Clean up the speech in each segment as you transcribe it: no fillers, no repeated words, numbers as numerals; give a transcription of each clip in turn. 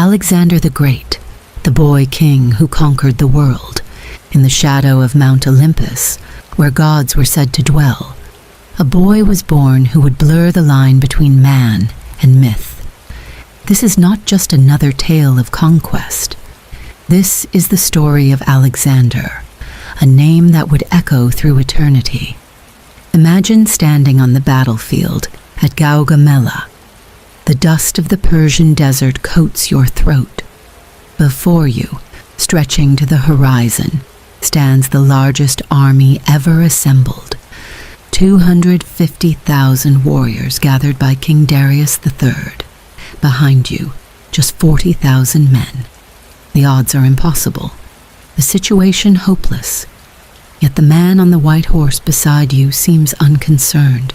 Alexander the Great, the boy king who conquered the world, in the shadow of Mount Olympus, where gods were said to dwell, a boy was born who would blur the line between man and myth. This is not just another tale of conquest. This is the story of Alexander, a name that would echo through eternity. Imagine standing on the battlefield at Gaugamela. The dust of the Persian desert coats your throat. Before you, stretching to the horizon, stands the largest army ever assembled. 250,000 warriors gathered by King Darius III. Behind you, just 40,000 men. The odds are impossible, the situation hopeless. Yet the man on the white horse beside you seems unconcerned,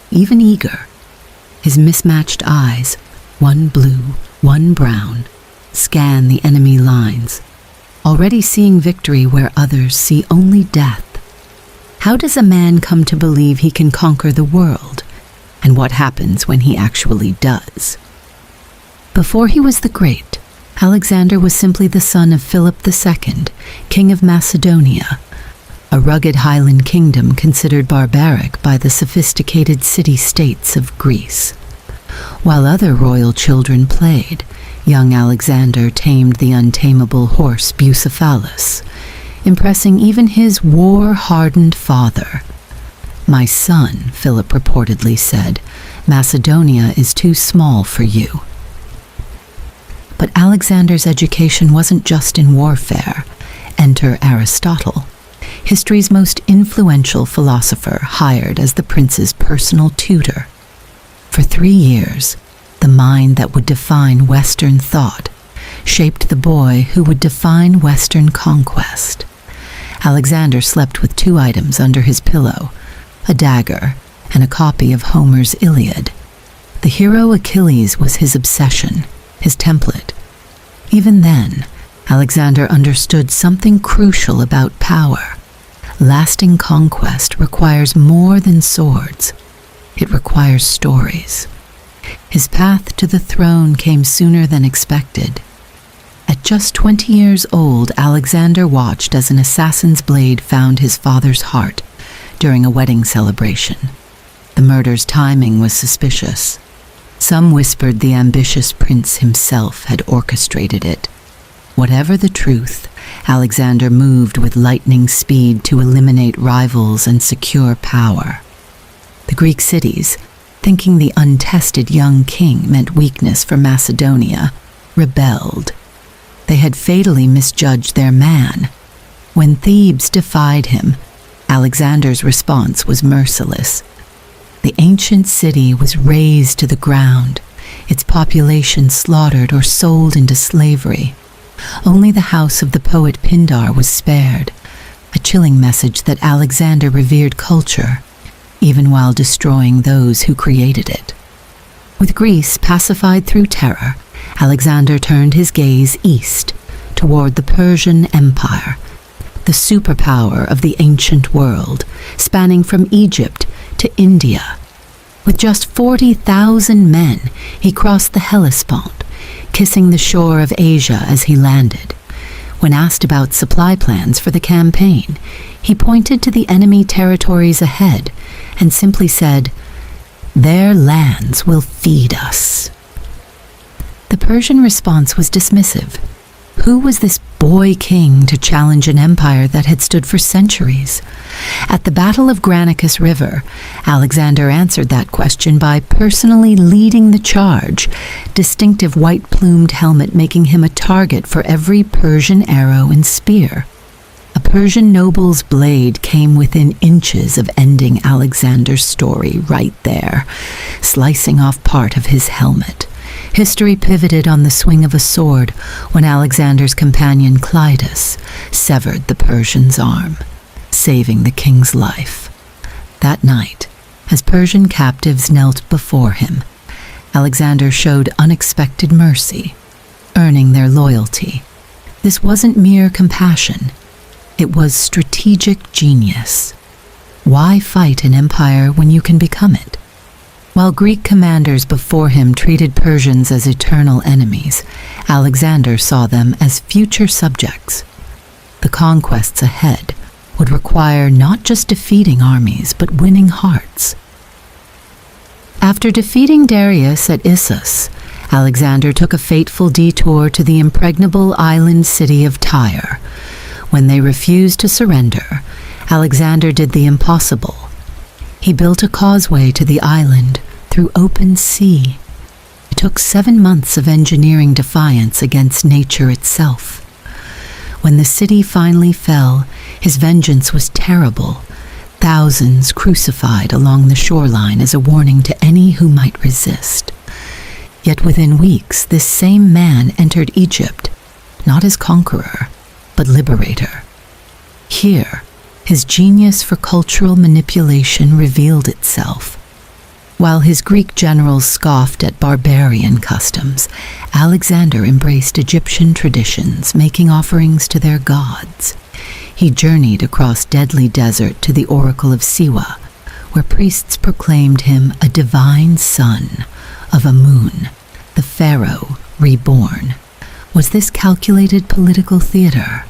even eager. His mismatched eyes, one blue, one brown, scan the enemy lines, already seeing victory where others see only death. How does a man come to believe he can conquer the world, and what happens when he actually does? Before he was the Great, Alexander was simply the son of Philip II, King of Macedonia, a rugged highland kingdom considered barbaric by the sophisticated city-states of Greece. While other royal children played, young Alexander tamed the untamable horse Bucephalus, impressing even his war-hardened father. "My son," Philip reportedly said, "Macedonia is too small for you." But Alexander's education wasn't just in warfare. Enter Aristotle, history's most influential philosopher, hired as the prince's personal tutor. For 3 years, the mind that would define Western thought shaped the boy who would define Western conquest. Alexander slept with 2 items under his pillow, a dagger and a copy of Homer's Iliad. The hero Achilles was his obsession, his template. Even then, Alexander understood something crucial about power. Lasting conquest requires more than swords. It requires stories. His path to the throne came sooner than expected. At just 20 years old, Alexander watched as an assassin's blade found his father's heart during a wedding celebration. The murder's timing was suspicious. Some whispered the ambitious prince himself had orchestrated it. Whatever the truth, Alexander moved with lightning speed to eliminate rivals and secure power. The Greek cities, thinking the untested young king meant weakness for Macedonia, rebelled. They had fatally misjudged their man. When Thebes defied him, Alexander's response was merciless. The ancient city was razed to the ground, its population slaughtered or sold into slavery. Only the house of the poet Pindar was spared, a chilling message that Alexander revered culture, even while destroying those who created it. With Greece pacified through terror, Alexander turned his gaze east, toward the Persian Empire, the superpower of the ancient world, spanning from Egypt to India. With just 40,000 men, he crossed the Hellespont, kissing the shore of Asia as he landed. When asked about supply plans for the campaign, he pointed to the enemy territories ahead and simply said, "Their lands will feed us." The Persian response was dismissive. Who was this boy king to challenge an empire that had stood for centuries? At the Battle of Granicus River, Alexander answered that question by personally leading the charge, distinctive white-plumed helmet making him a target for every Persian arrow and spear. A Persian noble's blade came within inches of ending Alexander's story right there, slicing off part of his helmet. History pivoted on the swing of a sword when Alexander's companion Clytus severed the Persian's arm, saving the king's life. That night, as Persian captives knelt before him, Alexander showed unexpected mercy, earning their loyalty. This wasn't mere compassion. It was strategic genius. Why fight an empire when you can become it? While Greek commanders before him treated Persians as eternal enemies, Alexander saw them as future subjects. The conquests ahead would require not just defeating armies, but winning hearts. After defeating Darius at Issus, Alexander took a fateful detour to the impregnable island city of Tyre. When they refused to surrender, Alexander did the impossible. He built a causeway to the island through open sea. It took 7 months of engineering defiance against nature itself. When the city finally fell, his vengeance was terrible. Thousands crucified along the shoreline as a warning to any who might resist. Yet within weeks, this same man entered Egypt, not as conqueror, but liberator. Here, his genius for cultural manipulation revealed itself. While his Greek generals scoffed at barbarian customs, Alexander embraced Egyptian traditions, making offerings to their gods. He journeyed across deadly desert to the oracle of Siwa, where priests proclaimed him a divine son of Amun, the pharaoh reborn. Was this calculated political theater?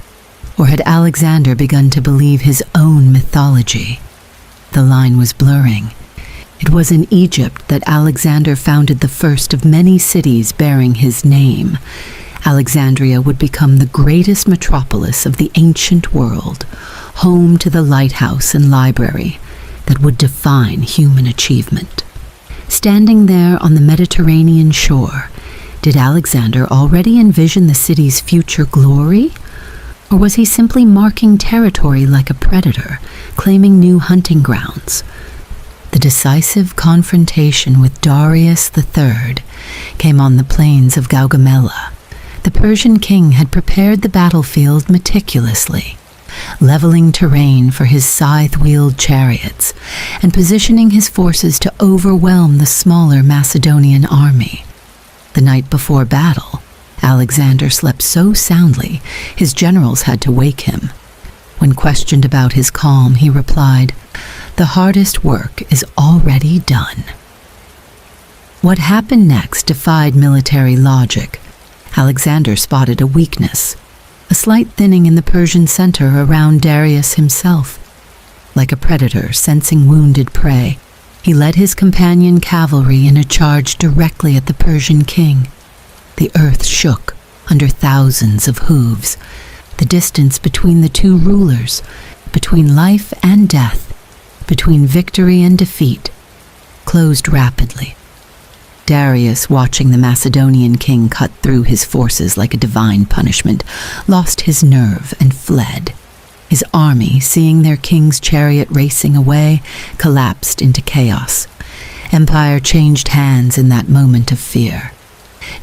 Or had Alexander begun to believe his own mythology? The line was blurring. It was in Egypt that Alexander founded the first of many cities bearing his name. Alexandria would become the greatest metropolis of the ancient world, home to the lighthouse and library that would define human achievement. Standing there on the Mediterranean shore, did Alexander already envision the city's future glory? Or was he simply marking territory like a predator, claiming new hunting grounds? The decisive confrontation with Darius III came on the plains of Gaugamela. The Persian king had prepared the battlefield meticulously, leveling terrain for his scythe-wheeled chariots and positioning his forces to overwhelm the smaller Macedonian army. The night before battle, Alexander slept so soundly his generals had to wake him. When questioned about his calm, he replied, "The hardest work is already done." What happened next defied military logic. Alexander spotted a weakness, a slight thinning in the Persian center around Darius himself. Like a predator sensing wounded prey, he led his companion cavalry in a charge directly at the Persian king. The earth shook under thousands of hooves. The distance between the two rulers, between life and death, between victory and defeat, closed rapidly. Darius, watching the Macedonian king cut through his forces like a divine punishment, lost his nerve and fled. His army, seeing their king's chariot racing away, collapsed into chaos. Empire changed hands in that moment of fear.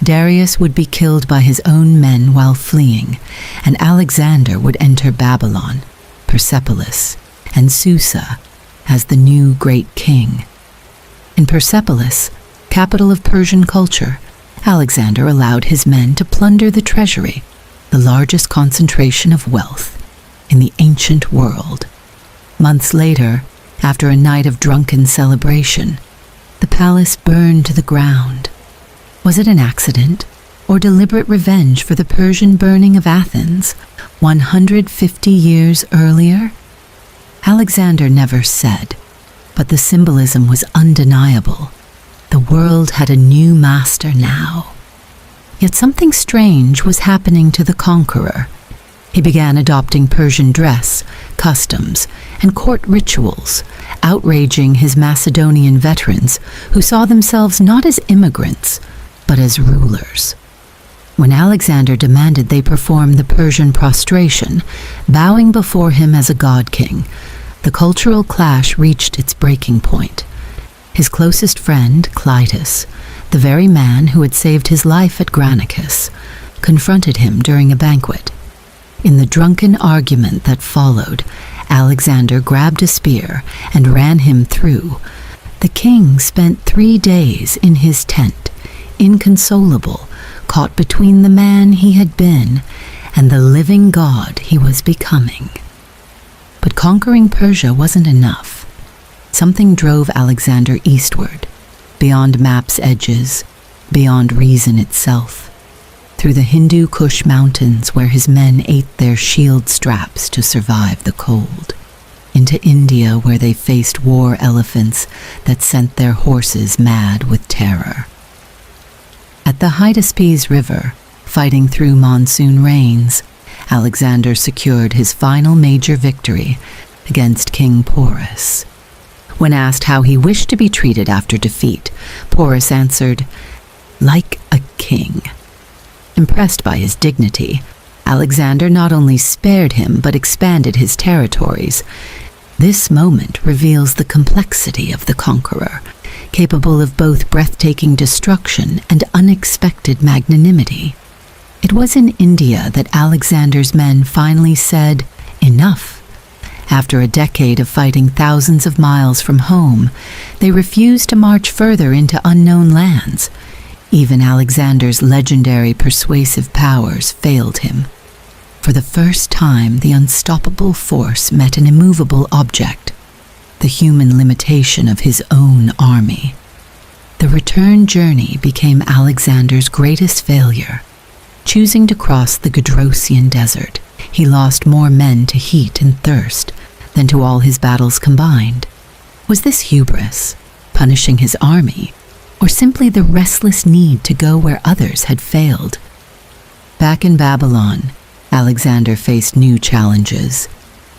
Darius would be killed by his own men while fleeing, and Alexander would enter Babylon, Persepolis, and Susa as the new great king. In Persepolis, capital of Persian culture, Alexander allowed his men to plunder the treasury, the largest concentration of wealth in the ancient world. Months later, after a night of drunken celebration, the palace burned to the ground. Was it an accident or deliberate revenge for the Persian burning of Athens 150 years earlier? Alexander never said, but the symbolism was undeniable. The world had a new master now. Yet something strange was happening to the conqueror. He began adopting Persian dress, customs, and court rituals, outraging his Macedonian veterans who saw themselves not as immigrants, but as rulers. When Alexander demanded they perform the Persian prostration, bowing before him as a god-king, the cultural clash reached its breaking point. His closest friend, Clytus, the very man who had saved his life at Granicus, confronted him during a banquet. In the drunken argument that followed, Alexander grabbed a spear and ran him through. The king spent 3 days in his tent, inconsolable, caught between the man he had been and the living god he was becoming. But conquering Persia wasn't enough. Something drove Alexander eastward. beyond maps' edges, beyond reason itself, through the Hindu Kush mountains where his men ate their shield straps to survive the cold, into India where they faced war elephants that sent their horses mad with terror. At the Hydaspes River, fighting through monsoon rains, Alexander secured his final major victory against King Porus. When asked how he wished to be treated after defeat, Porus answered, "Like a king." Impressed by his dignity, Alexander not only spared him but expanded his territories. This moment reveals the complexity of the conqueror, capable of both breathtaking destruction and unexpected magnanimity. It was in India that Alexander's men finally said, "Enough." After a decade of fighting thousands of miles from home, they refused to march further into unknown lands. Even Alexander's legendary persuasive powers failed him. For the first time, the unstoppable force met an immovable object, the human limitation of his own army. The return journey became Alexander's greatest failure. Choosing to cross the Gedrosian desert, he lost more men to heat and thirst than to all his battles combined. Was this hubris, punishing his army, or simply the restless need to go where others had failed? Back in Babylon, Alexander faced new challenges.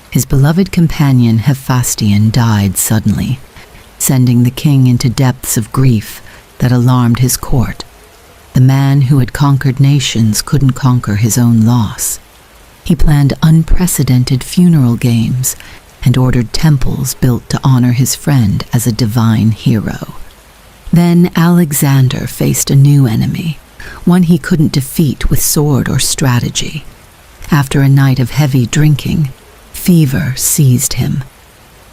His beloved companion Hephaestion died suddenly, sending the king into depths of grief that alarmed his court. The man who had conquered nations couldn't conquer his own loss. He planned unprecedented funeral games and ordered temples built to honor his friend as a divine hero. Then Alexander faced a new enemy, one he couldn't defeat with sword or strategy. After a night of heavy drinking, fever seized him.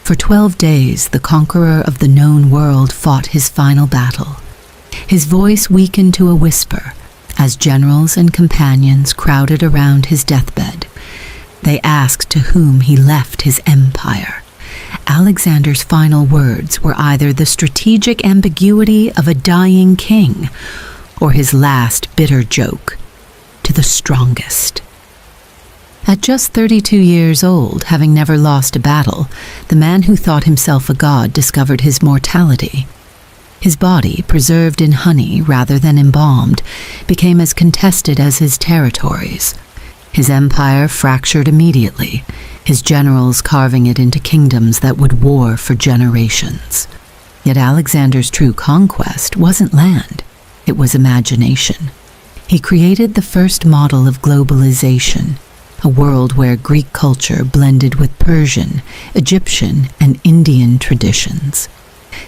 For 12 days, the conqueror of the known world fought his final battle. His voice weakened to a whisper as generals and companions crowded around his deathbed. They asked to whom he left his empire. Alexander's final words were either the strategic ambiguity of a dying king or his last bitter joke, "To the strongest." At just 32 years old, having never lost a battle, the man who thought himself a god discovered his mortality. His body, preserved in honey rather than embalmed, became as contested as his territories. His empire fractured immediately, his generals carving it into kingdoms that would war for generations. Yet Alexander's true conquest wasn't land, it was imagination. He created the first model of globalization, a world where Greek culture blended with Persian, Egyptian, and Indian traditions.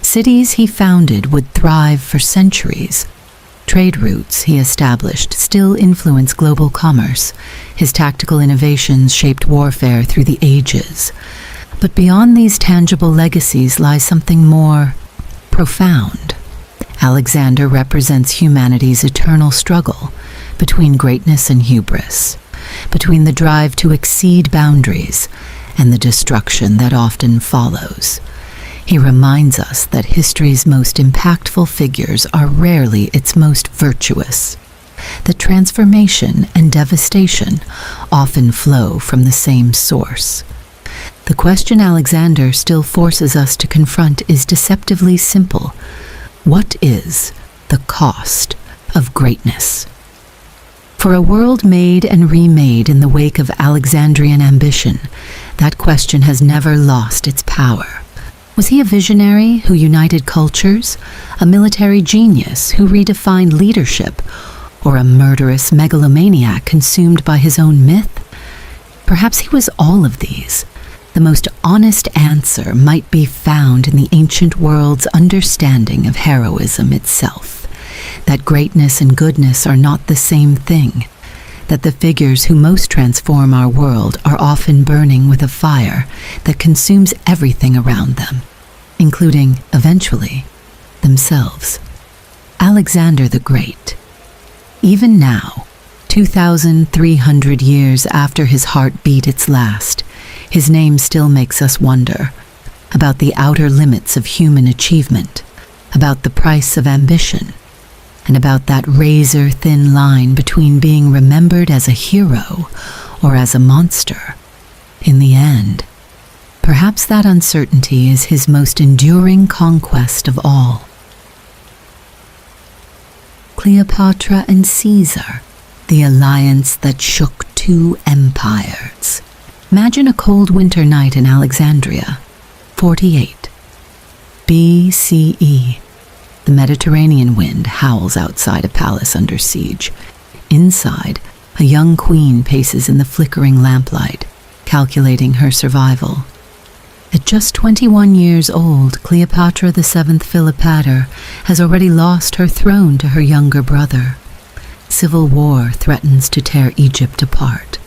Cities he founded would thrive for centuries. Trade routes he established still influence global commerce. His tactical innovations shaped warfare through the ages. But beyond these tangible legacies lies something more profound. Alexander represents humanity's eternal struggle between greatness and hubris, between the drive to exceed boundaries and the destruction that often follows. He reminds us that history's most impactful figures are rarely its most virtuous, that transformation and devastation often flow from the same source. The question Alexander still forces us to confront is deceptively simple. What is the cost of greatness? For a world made and remade in the wake of Alexandrian ambition, that question has never lost its power. Was he a visionary who united cultures, a military genius who redefined leadership, or a murderous megalomaniac consumed by his own myth? Perhaps he was all of these. The most honest answer might be found in the ancient world's understanding of heroism itself, that greatness and goodness are not the same thing, that the figures who most transform our world are often burning with a fire that consumes everything around them, including, eventually, themselves. Alexander the Great. Even now, 2,300 years after his heart beat its last, his name still makes us wonder about the outer limits of human achievement, about the price of ambition, and about that razor-thin line between being remembered as a hero or as a monster. In the end, perhaps that uncertainty is his most enduring conquest of all. Cleopatra and Caesar, the alliance that shook two empires. Imagine a cold winter night in Alexandria, 48 BCE. The Mediterranean wind howls outside a palace under siege. Inside, a young queen paces in the flickering lamplight, calculating her survival. At just 21 years old, Cleopatra VII Philopator has already lost her throne to her younger brother. Civil war threatens to tear Egypt apart.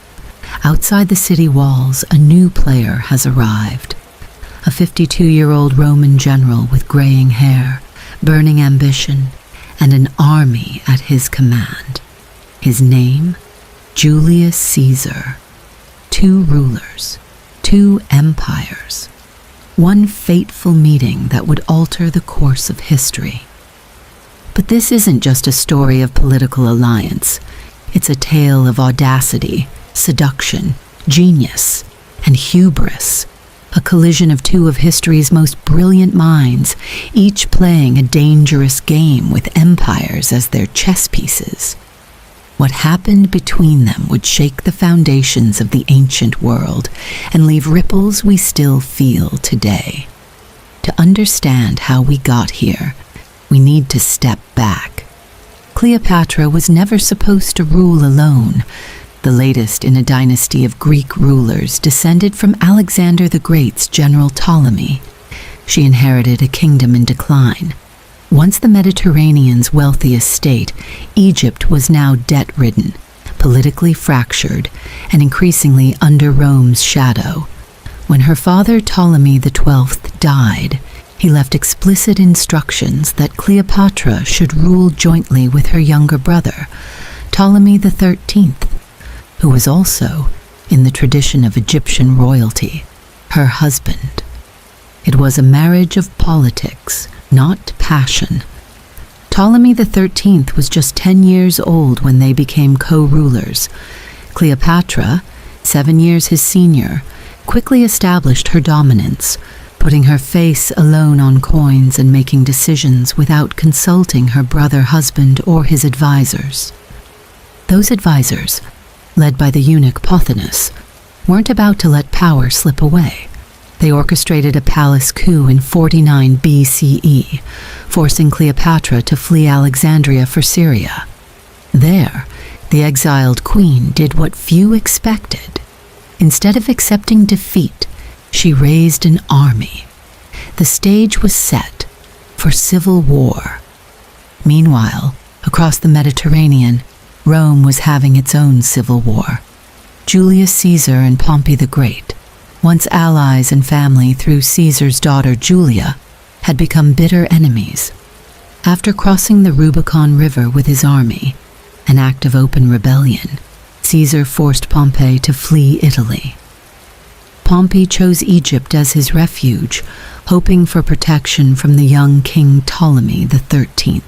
Outside the city walls, a new player has arrived. A 52-year-old Roman general with graying hair, burning ambition, and an army at his command. His name, Julius Caesar. 2 rulers, 2 empires. One fateful meeting that would alter the course of history. But this isn't just a story of political alliance. It's a tale of audacity, seduction, genius, and hubris. A collision of 2 of history's most brilliant minds, each playing a dangerous game with empires as their chess pieces. What happened between them would shake the foundations of the ancient world and leave ripples we still feel today. To understand how we got here, we need to step back. Cleopatra was never supposed to rule alone. The latest in a dynasty of Greek rulers descended from Alexander the Great's general Ptolemy. She inherited a kingdom in decline. Once the Mediterranean's wealthiest state, Egypt was now debt-ridden, politically fractured, and increasingly under Rome's shadow. When her father Ptolemy XII died, he left explicit instructions that Cleopatra should rule jointly with her younger brother, Ptolemy XIII, who was also, in the tradition of Egyptian royalty, her husband. It was a marriage of politics, not passion. Ptolemy XIII was just 10 years old when they became co-rulers. Cleopatra, 7 years his senior, quickly established her dominance, putting her face alone on coins and making decisions without consulting her brother-husband or his advisors. Those advisors, led by the eunuch Pothinus, weren't about to let power slip away. They orchestrated a palace coup in 49 BCE, forcing Cleopatra to flee Alexandria for Syria. There, the exiled queen did what few expected. Instead of accepting defeat, she raised an army. The stage was set for civil war. Meanwhile, across the Mediterranean, Rome was having its own civil war. Julius Caesar and Pompey the Great, once allies and family through Caesar's daughter Julia, had become bitter enemies. After crossing the Rubicon River with his army, an act of open rebellion, Caesar forced Pompey to flee Italy. Pompey chose Egypt as his refuge, hoping for protection from the young King Ptolemy XIII.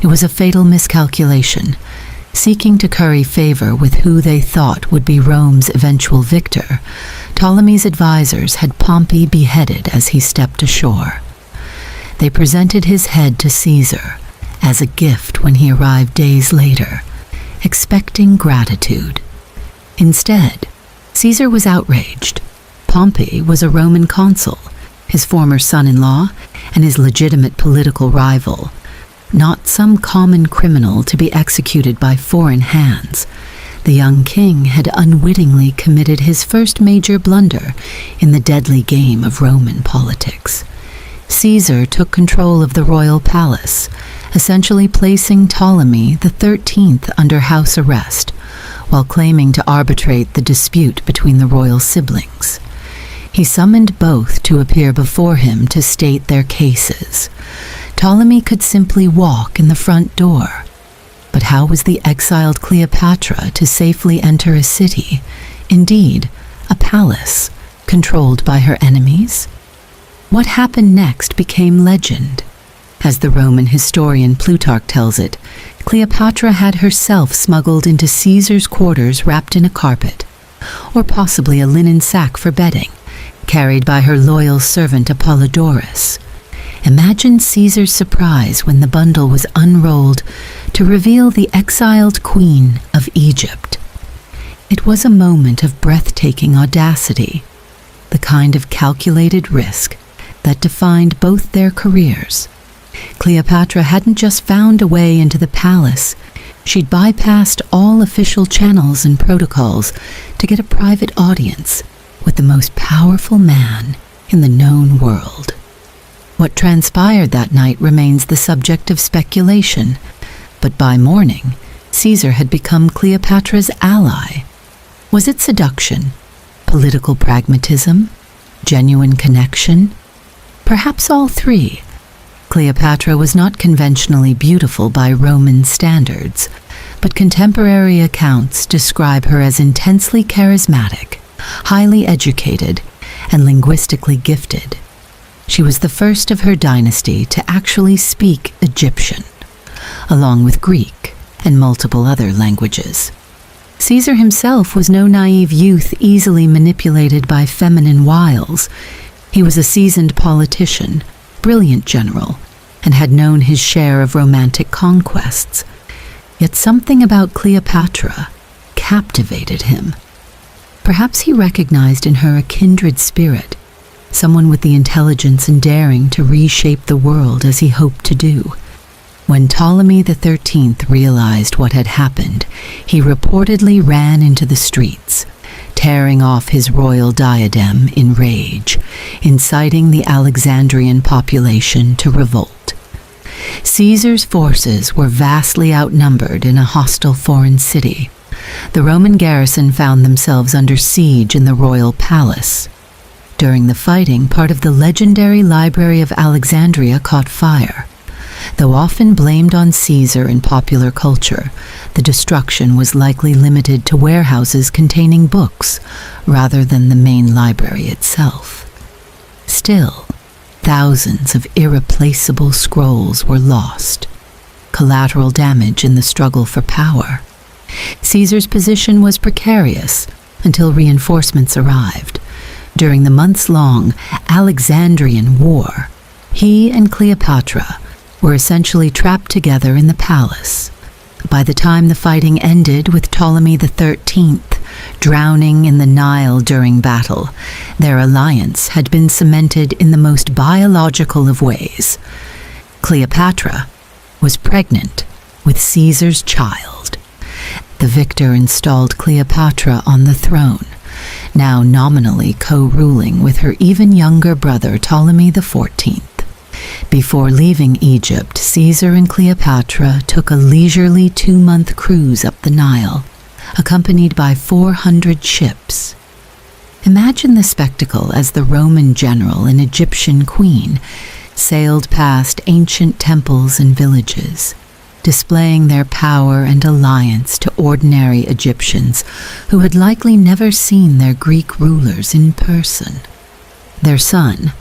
It was a fatal miscalculation. Seeking to curry favor with who they thought would be Rome's eventual victor, Ptolemy's advisors had Pompey beheaded as he stepped ashore. They presented his head to Caesar as a gift when he arrived days later, expecting gratitude. Instead, Caesar was outraged. Pompey was a Roman consul, his former son-in-law, and his legitimate political rival, not some common criminal to be executed by foreign hands. The young king had unwittingly committed his first major blunder in the deadly game of Roman politics. Caesar took control of the royal palace, essentially placing Ptolemy XIII under house arrest, while claiming to arbitrate the dispute between the royal siblings. He summoned both to appear before him to state their cases. Ptolemy could simply walk in the front door. But how was the exiled Cleopatra to safely enter a city, indeed, a palace, controlled by her enemies? What happened next became legend. As the Roman historian Plutarch tells it, Cleopatra had herself smuggled into Caesar's quarters wrapped in a carpet, or possibly a linen sack for bedding, carried by her loyal servant Apollodorus. Imagine Caesar's surprise when the bundle was unrolled to reveal the exiled queen of Egypt. It was a moment of breathtaking audacity, the kind of calculated risk that defined both their careers. Cleopatra hadn't just found a way into the palace, she'd bypassed all official channels and protocols to get a private audience with the most powerful man in the known world. What transpired that night remains the subject of speculation, but by morning, Caesar had become Cleopatra's ally. Was it seduction, political pragmatism, genuine connection? Perhaps all three. Cleopatra was not conventionally beautiful by Roman standards, but contemporary accounts describe her as intensely charismatic, highly educated, and linguistically gifted. She was the first of her dynasty to actually speak Egyptian, along with Greek and multiple other languages. Caesar himself was no naive youth easily manipulated by feminine wiles. He was a seasoned politician, brilliant general, and had known his share of romantic conquests. Yet something about Cleopatra captivated him. Perhaps he recognized in her a kindred spirit, someone with the intelligence and daring to reshape the world as he hoped to do. When Ptolemy XIII realized what had happened, he reportedly ran into the streets, tearing off his royal diadem in rage, inciting the Alexandrian population to revolt. Caesar's forces were vastly outnumbered in a hostile foreign city. The Roman garrison found themselves under siege in the royal palace. During the fighting, part of the legendary Library of Alexandria caught fire. Though often blamed on Caesar in popular culture, the destruction was likely limited to warehouses containing books rather than the main library itself. Still, thousands of irreplaceable scrolls were lost, collateral damage in the struggle for power. Caesar's position was precarious until reinforcements arrived. During the months-long Alexandrian War, he and Cleopatra were essentially trapped together in the palace. By the time the fighting ended with Ptolemy XIII drowning in the Nile during battle, their alliance had been cemented in the most biological of ways. Cleopatra was pregnant with Caesar's child. The victor installed Cleopatra on the throne, now nominally co-ruling with her even younger brother Ptolemy XIV. Before leaving Egypt, Caesar and Cleopatra took a leisurely 2-month cruise up the Nile, accompanied by 400 ships. Imagine the spectacle as the Roman general and Egyptian queen sailed past ancient temples and villages, displaying their power and alliance to ordinary Egyptians who had likely never seen their Greek rulers in person. Their son,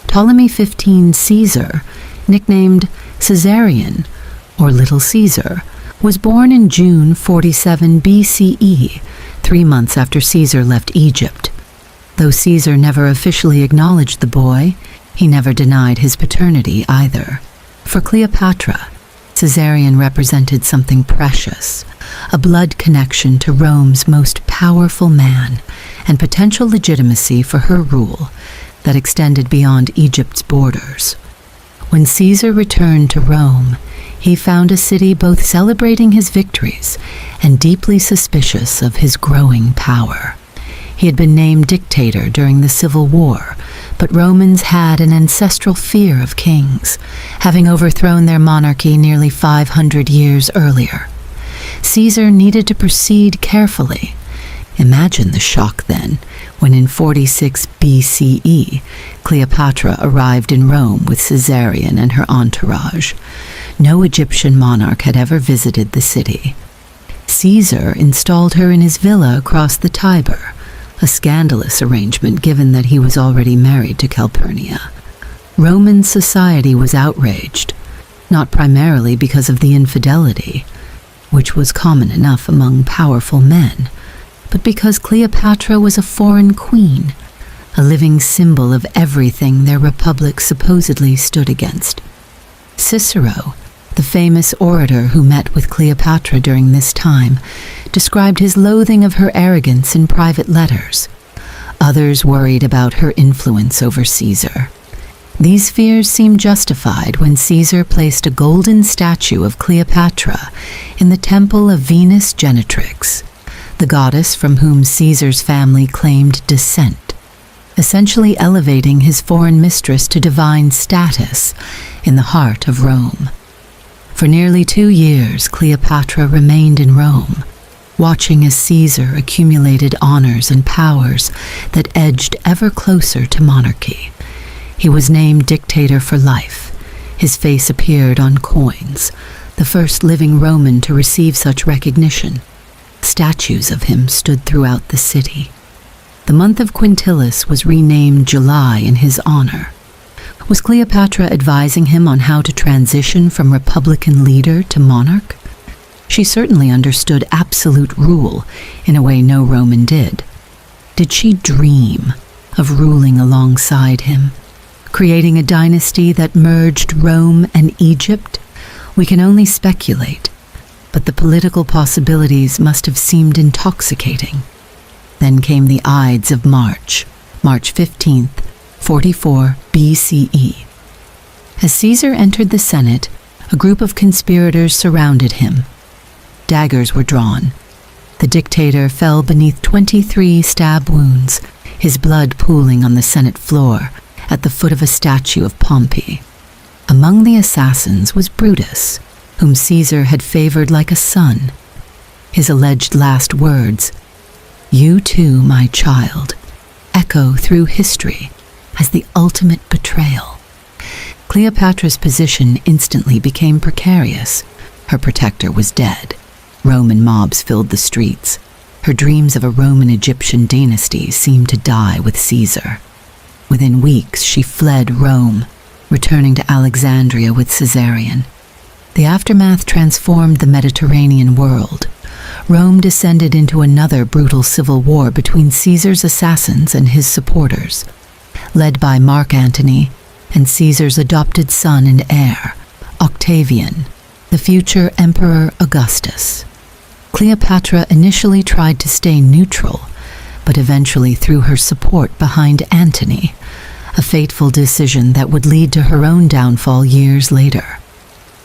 Ptolemy XV Caesar, nicknamed Caesarion, or Little Caesar, was born in June 47 BCE, 3 months after Caesar left Egypt. Though Caesar never officially acknowledged the boy, he never denied his paternity either. For Cleopatra, Caesarion represented something precious, a blood connection to Rome's most powerful man, and potential legitimacy for her rule that extended beyond Egypt's borders. When Caesar returned to Rome, he found a city both celebrating his victories and deeply suspicious of his growing power. He had been named dictator during the Civil War, but Romans had an ancestral fear of kings, having overthrown their monarchy nearly 500 years earlier. Caesar needed to proceed carefully. Imagine the shock then, when in 46 BCE, Cleopatra arrived in Rome with Caesarion and her entourage. No Egyptian monarch had ever visited the city. Caesar installed her in his villa across the Tiber, a scandalous arrangement given that he was already married to Calpurnia. Roman society was outraged. not primarily because of the infidelity, which was common enough among powerful men, but because Cleopatra was a foreign queen, a living symbol of everything their republic supposedly stood against. Cicero, the famous orator who met with Cleopatra during this time, described his loathing of her arrogance in private letters. Others worried about her influence over Caesar. These fears seemed justified when Caesar placed a golden statue of Cleopatra in the temple of Venus Genetrix, the goddess from whom Caesar's family claimed descent, essentially elevating his foreign mistress to divine status in the heart of Rome. For nearly 2 years, Cleopatra remained in Rome, watching as Caesar accumulated honors and powers that edged ever closer to monarchy. He was named dictator for life. His face appeared on coins, the first living Roman to receive such recognition. Statues of him stood throughout the city. The month of Quintilis was renamed July in his honor. Was Cleopatra advising him on how to transition from republican leader to monarch? She certainly understood absolute rule in a way no Roman did. Did she dream of ruling alongside him, creating a dynasty that merged Rome and Egypt? We can only speculate, but the political possibilities must have seemed intoxicating. Then came the Ides of March 15th, 44 BCE. As Caesar entered the Senate, a group of conspirators surrounded him. Daggers were drawn. The dictator fell beneath 23 stab wounds, his blood pooling on the Senate floor at the foot of a statue of Pompey. Among the assassins was Brutus, whom Caesar had favored like a son. His alleged last words, "You too, my child," echo through history as the ultimate betrayal. Cleopatra's position instantly became precarious. Her protector was dead. Roman mobs filled the streets. Her dreams of a Roman-Egyptian dynasty seemed to die with Caesar. Within weeks, she fled Rome, returning to Alexandria with Caesarion. The aftermath transformed the Mediterranean world. Rome descended into another brutal civil war between Caesar's assassins and his supporters, led by Mark Antony and Caesar's adopted son and heir, Octavian, the future Emperor Augustus. Cleopatra initially tried to stay neutral, but eventually threw her support behind Antony, a fateful decision that would lead to her own downfall years later.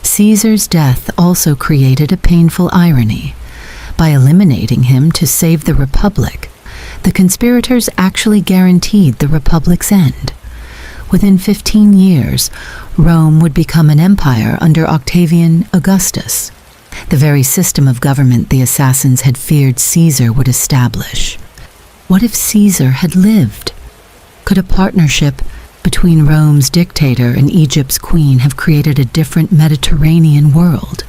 Caesar's death also created a painful irony. By eliminating him to save the Republic, the conspirators actually guaranteed the Republic's end. Within 15 years, Rome would become an empire under Octavian Augustus, the very system of government the assassins had feared Caesar would establish. What if Caesar had lived? Could a partnership between Rome's dictator and Egypt's queen have created a different Mediterranean world?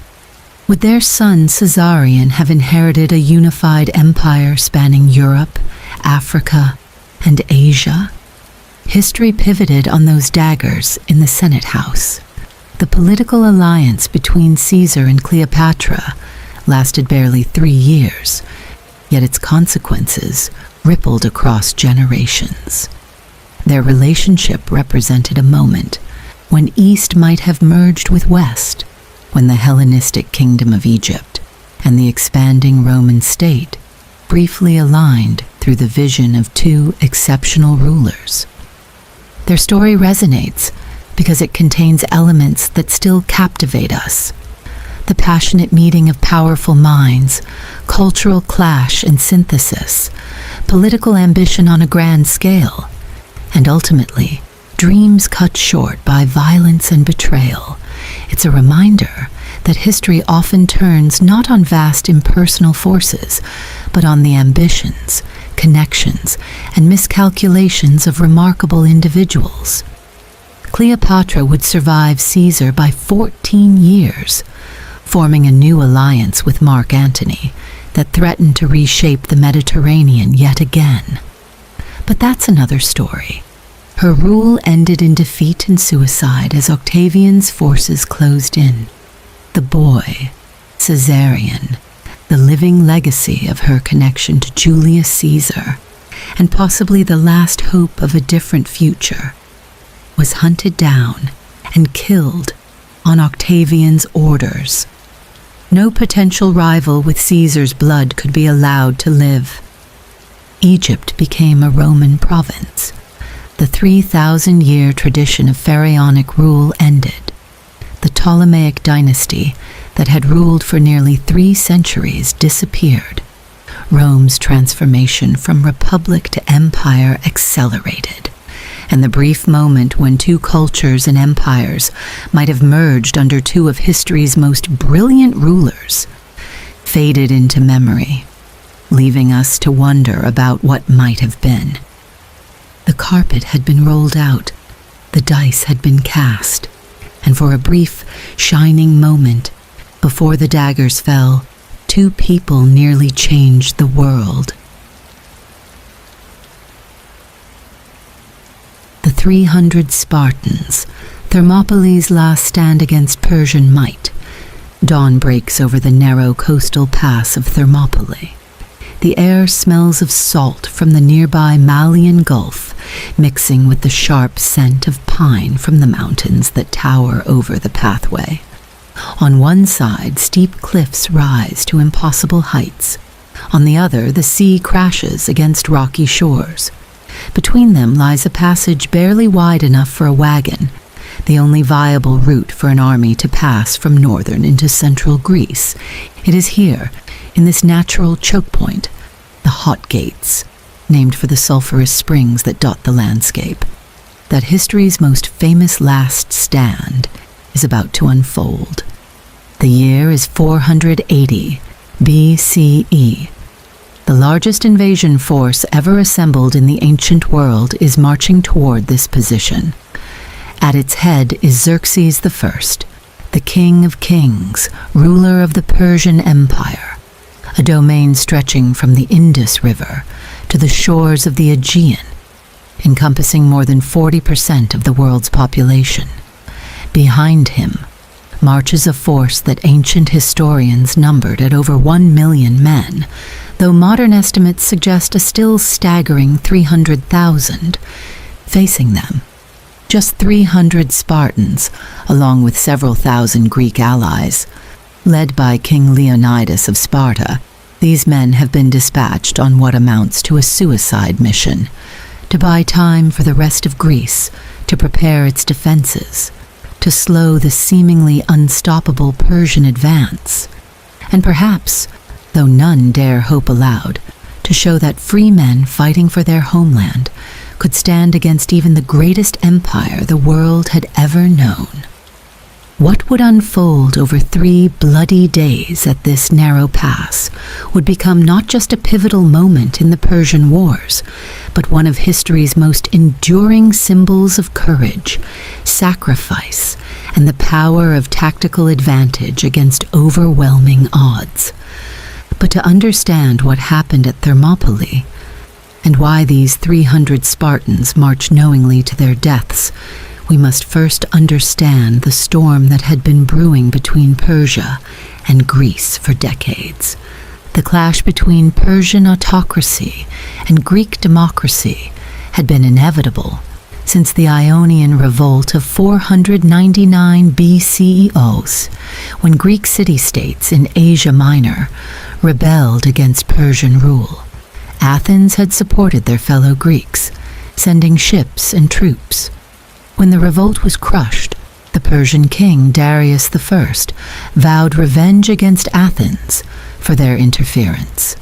Would their son Caesarion have inherited a unified empire spanning Europe, Africa, and Asia? History pivoted on those daggers in the Senate House. The political alliance between Caesar and Cleopatra lasted barely 3 years, yet its consequences rippled across generations. Their relationship represented a moment when East might have merged with West, when the Hellenistic kingdom of Egypt and the expanding Roman state briefly aligned through the vision of 2 exceptional rulers. Their story resonates because it contains elements that still captivate us. The passionate meeting of powerful minds, cultural clash and synthesis, political ambition on a grand scale, and ultimately, dreams cut short by violence and betrayal. It's a reminder that history often turns not on vast impersonal forces, but on the ambitions, connections, and miscalculations of remarkable individuals. Cleopatra would survive Caesar by 14 years, forming a new alliance with Mark Antony that threatened to reshape the Mediterranean yet again. But that's another story. Her rule ended in defeat and suicide as Octavian's forces closed in. The boy, Caesarion, the living legacy of her connection to Julius Caesar, and possibly the last hope of a different future, was hunted down and killed on Octavian's orders. No potential rival with Caesar's blood could be allowed to live. Egypt became a Roman province. The 3,000-year tradition of pharaonic rule ended. The Ptolemaic dynasty that had ruled for nearly 3 centuries disappeared. Rome's transformation from republic to empire accelerated, and the brief moment when 2 cultures and empires might have merged under 2 of history's most brilliant rulers faded into memory, leaving us to wonder about what might have been. The carpet had been rolled out, the dice had been cast, and for a brief, shining moment, before the daggers fell, 2 people nearly changed the world. The 300 Spartans, Thermopylae' last stand against Persian might. Dawn breaks over the narrow coastal pass of Thermopylae. The air smells of salt from the nearby Malian Gulf, mixing with the sharp scent of pine from the mountains that tower over the pathway. On one side, steep cliffs rise to impossible heights. On the other, the sea crashes against rocky shores. Between them lies a passage barely wide enough for a wagon, the only viable route for an army to pass from northern into central Greece. It is here, in this natural choke point, the Hot Gates, named for the sulphurous springs that dot the landscape, that history's most famous last stand is about to unfold. The year is 480 BCE. The largest invasion force ever assembled in the ancient world is marching toward this position. At its head is Xerxes I, the king of kings, ruler of the Persian Empire, a domain stretching from the Indus River to the shores of the Aegean, encompassing more than 40% of the world's population. Behind him marches a force that ancient historians numbered at over 1 million men, though modern estimates suggest a still staggering 300,000. Facing them, just 300 Spartans, along with several thousand Greek allies. Led by King Leonidas of Sparta, these men have been dispatched on what amounts to a suicide mission, to buy time for the rest of Greece, to prepare its defenses, to slow the seemingly unstoppable Persian advance, and perhaps, though none dare hope aloud, to show that free men fighting for their homeland could stand against even the greatest empire the world had ever known. What would unfold over 3 bloody days at this narrow pass would become not just a pivotal moment in the Persian Wars, but one of history's most enduring symbols of courage, sacrifice, and the power of tactical advantage against overwhelming odds. But to understand what happened at Thermopylae, and why these 300 Spartans marched knowingly to their deaths, we must first understand the storm that had been brewing between Persia and Greece for decades. The clash between Persian autocracy and Greek democracy had been inevitable since the Ionian revolt of 499 BCE, when Greek city-states in Asia Minor rebelled against Persian rule. Athens had supported their fellow Greeks, sending ships and troops. When the revolt was crushed, the Persian king Darius I vowed revenge against Athens for their interference.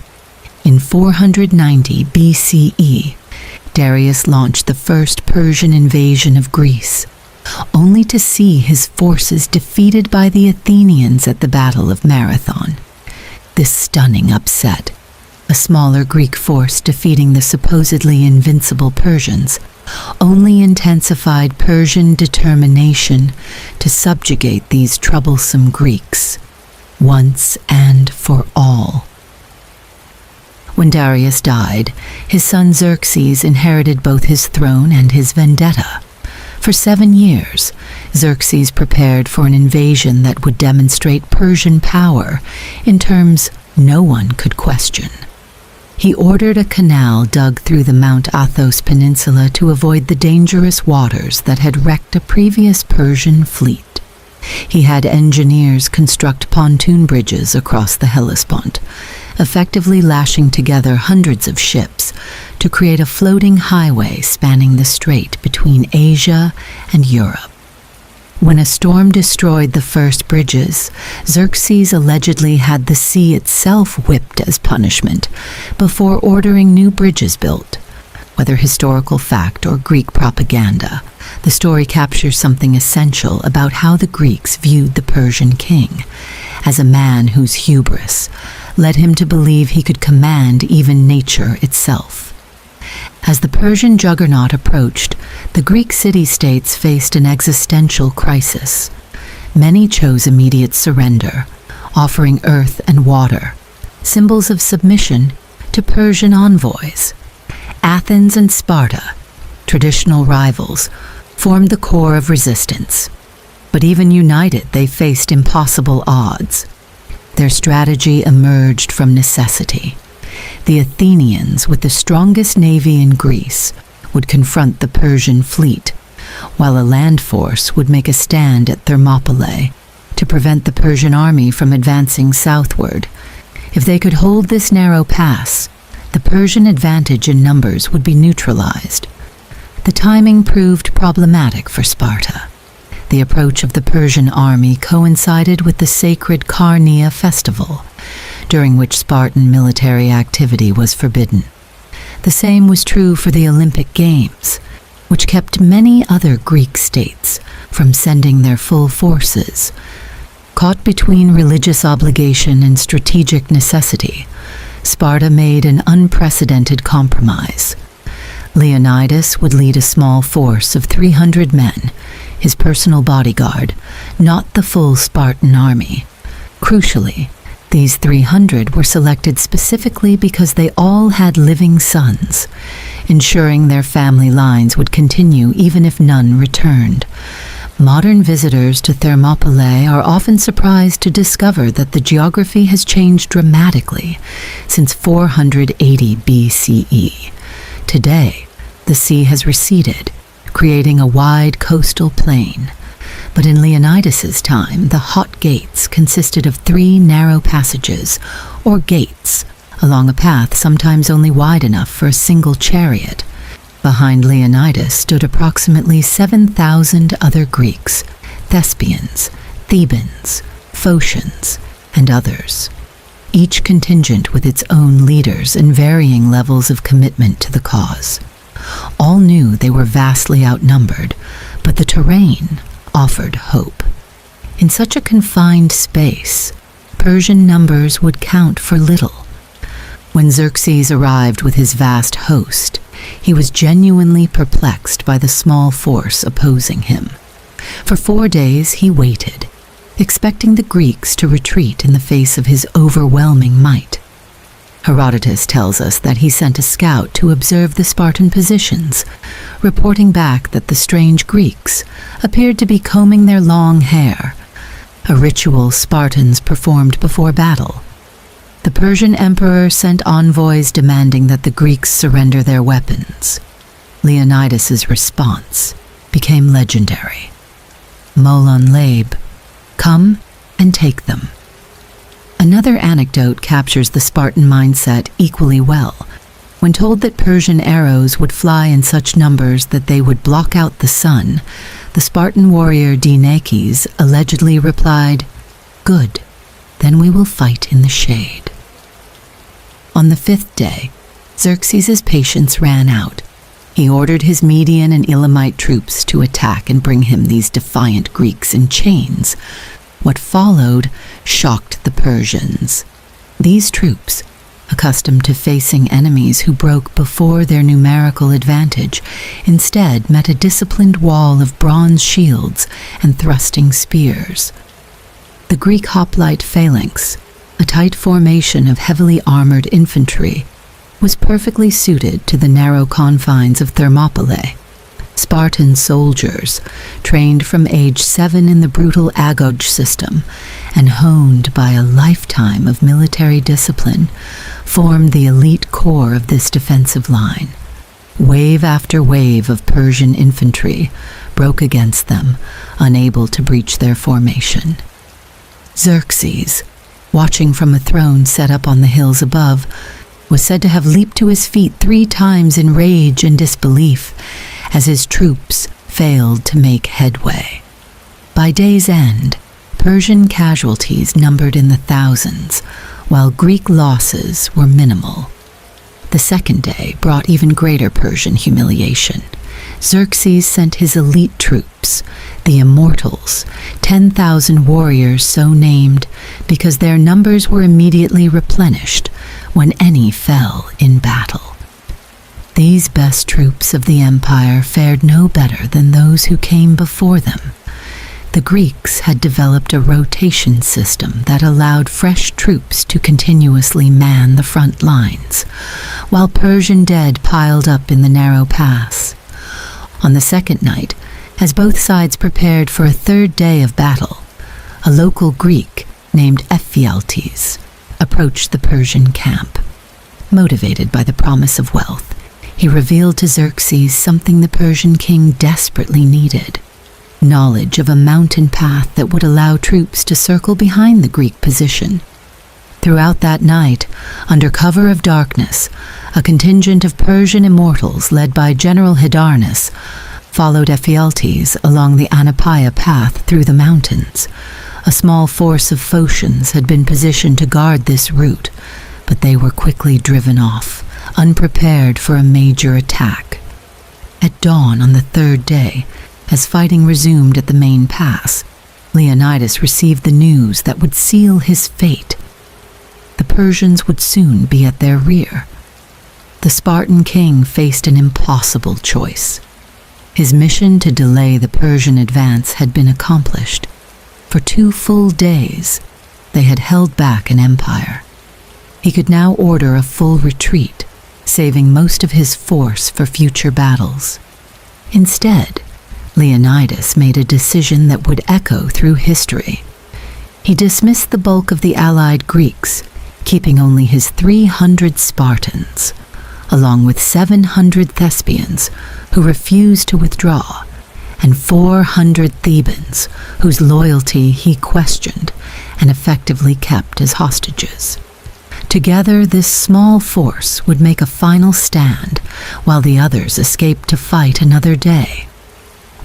In 490 BCE, Darius launched the first Persian invasion of Greece, only to see his forces defeated by the Athenians at the Battle of Marathon. This stunning upset, a smaller Greek force defeating the supposedly invincible Persians, only intensified Persian determination to subjugate these troublesome Greeks, once and for all. When Darius died, his son Xerxes inherited both his throne and his vendetta. For 7 years, Xerxes prepared for an invasion that would demonstrate Persian power in terms no one could question. He ordered a canal dug through the Mount Athos Peninsula to avoid the dangerous waters that had wrecked a previous Persian fleet. He had engineers construct pontoon bridges across the Hellespont, effectively lashing together hundreds of ships to create a floating highway spanning the strait between Asia and Europe. When a storm destroyed the first bridges, Xerxes allegedly had the sea itself whipped as punishment before ordering new bridges built. Whether historical fact or Greek propaganda, the story captures something essential about how the Greeks viewed the Persian king as a man whose hubris led him to believe he could command even nature itself. As the Persian juggernaut approached, the Greek city-states faced an existential crisis. Many chose immediate surrender, offering earth and water, symbols of submission to Persian envoys. Athens and Sparta, traditional rivals, formed the core of resistance. But even united, they faced impossible odds. Their strategy emerged from necessity. The Athenians, with the strongest navy in Greece, would confront the Persian fleet, while a land force would make a stand at Thermopylae to prevent the Persian army from advancing southward. If they could hold this narrow pass, the Persian advantage in numbers would be neutralized. The timing proved problematic for Sparta. The approach of the Persian army coincided with the sacred Carnea festival, during which Spartan military activity was forbidden. The same was true for the Olympic Games, which kept many other Greek states from sending their full forces. Caught between religious obligation and strategic necessity, Sparta made an unprecedented compromise. Leonidas would lead a small force of 300 men, his personal bodyguard, not the full Spartan army. Crucially, these 300 were selected specifically because they all had living sons, ensuring their family lines would continue even if none returned. Modern visitors to Thermopylae are often surprised to discover that the geography has changed dramatically since 480 BCE. Today, the sea has receded, creating a wide coastal plain. But in Leonidas's time, the Hot Gates consisted of 3 narrow passages, or gates, along a path sometimes only wide enough for a single chariot. Behind Leonidas stood approximately 7,000 other Greeks, Thespians, Thebans, Phocians, and others, each contingent with its own leaders and varying levels of commitment to the cause. All knew they were vastly outnumbered, but the terrain offered hope. In such a confined space, Persian numbers would count for little. When Xerxes arrived with his vast host, he was genuinely perplexed by the small force opposing him. For 4 days he waited, expecting the Greeks to retreat in the face of his overwhelming might. Herodotus tells us that he sent a scout to observe the Spartan positions, reporting back that the strange Greeks appeared to be combing their long hair, a ritual Spartans performed before battle. The Persian emperor sent envoys demanding that the Greeks surrender their weapons. Leonidas's response became legendary. Molon Labe, come and take them. Another anecdote captures the Spartan mindset equally well. When told that Persian arrows would fly in such numbers that they would block out the sun, the Spartan warrior Dinakes allegedly replied, "Good, then we will fight in the shade." On the 5th day, Xerxes' patience ran out. He ordered his Median and Elamite troops to attack and bring him these defiant Greeks in chains. What followed shocked the Persians. These troops, accustomed to facing enemies who broke before their numerical advantage, instead met a disciplined wall of bronze shields and thrusting spears. The Greek hoplite phalanx, a tight formation of heavily armored infantry, was perfectly suited to the narrow confines of Thermopylae. Spartan soldiers, trained from age 7 in the brutal Agoj system and honed by a lifetime of military discipline, formed the elite core of this defensive line. Wave after wave of Persian infantry broke against them, unable to breach their formation. Xerxes, watching from a throne set up on the hills above, was said to have leaped to his feet 3 times in rage and disbelief as his troops failed to make headway. By day's end, Persian casualties numbered in the thousands, while Greek losses were minimal. The second day brought even greater Persian humiliation. Xerxes sent his elite troops, the Immortals, 10,000 warriors so named because their numbers were immediately replenished when any fell in battle. These best troops of the empire fared no better than those who came before them. The Greeks had developed a rotation system that allowed fresh troops to continuously man the front lines, while Persian dead piled up in the narrow pass. On the second night, as both sides prepared for a third day of battle, a local Greek named Ephialtes approached the Persian camp. Motivated by the promise of wealth, he revealed to Xerxes something the Persian king desperately needed: knowledge of a mountain path that would allow troops to circle behind the Greek position. Throughout that night, under cover of darkness, a contingent of Persian immortals led by General Hydarnes followed Ephialtes along the Anapaya path through the mountains. A small force of Phocians had been positioned to guard this route, but they were quickly driven off, unprepared for a major attack. At dawn on the third day, as fighting resumed at the main pass, Leonidas received the news that would seal his fate. The Persians would soon be at their rear. The Spartan king faced an impossible choice. His mission to delay the Persian advance had been accomplished. For 2 full days, they had held back an empire. He could now order a full retreat, saving most of his force for future battles. Instead, Leonidas made a decision that would echo through history. He dismissed the bulk of the allied Greeks, keeping only his 300 Spartans, along with 700 Thespians who refused to withdraw, and 400 Thebans whose loyalty he questioned and effectively kept as hostages. Together, this small force would make a final stand, while the others escaped to fight another day.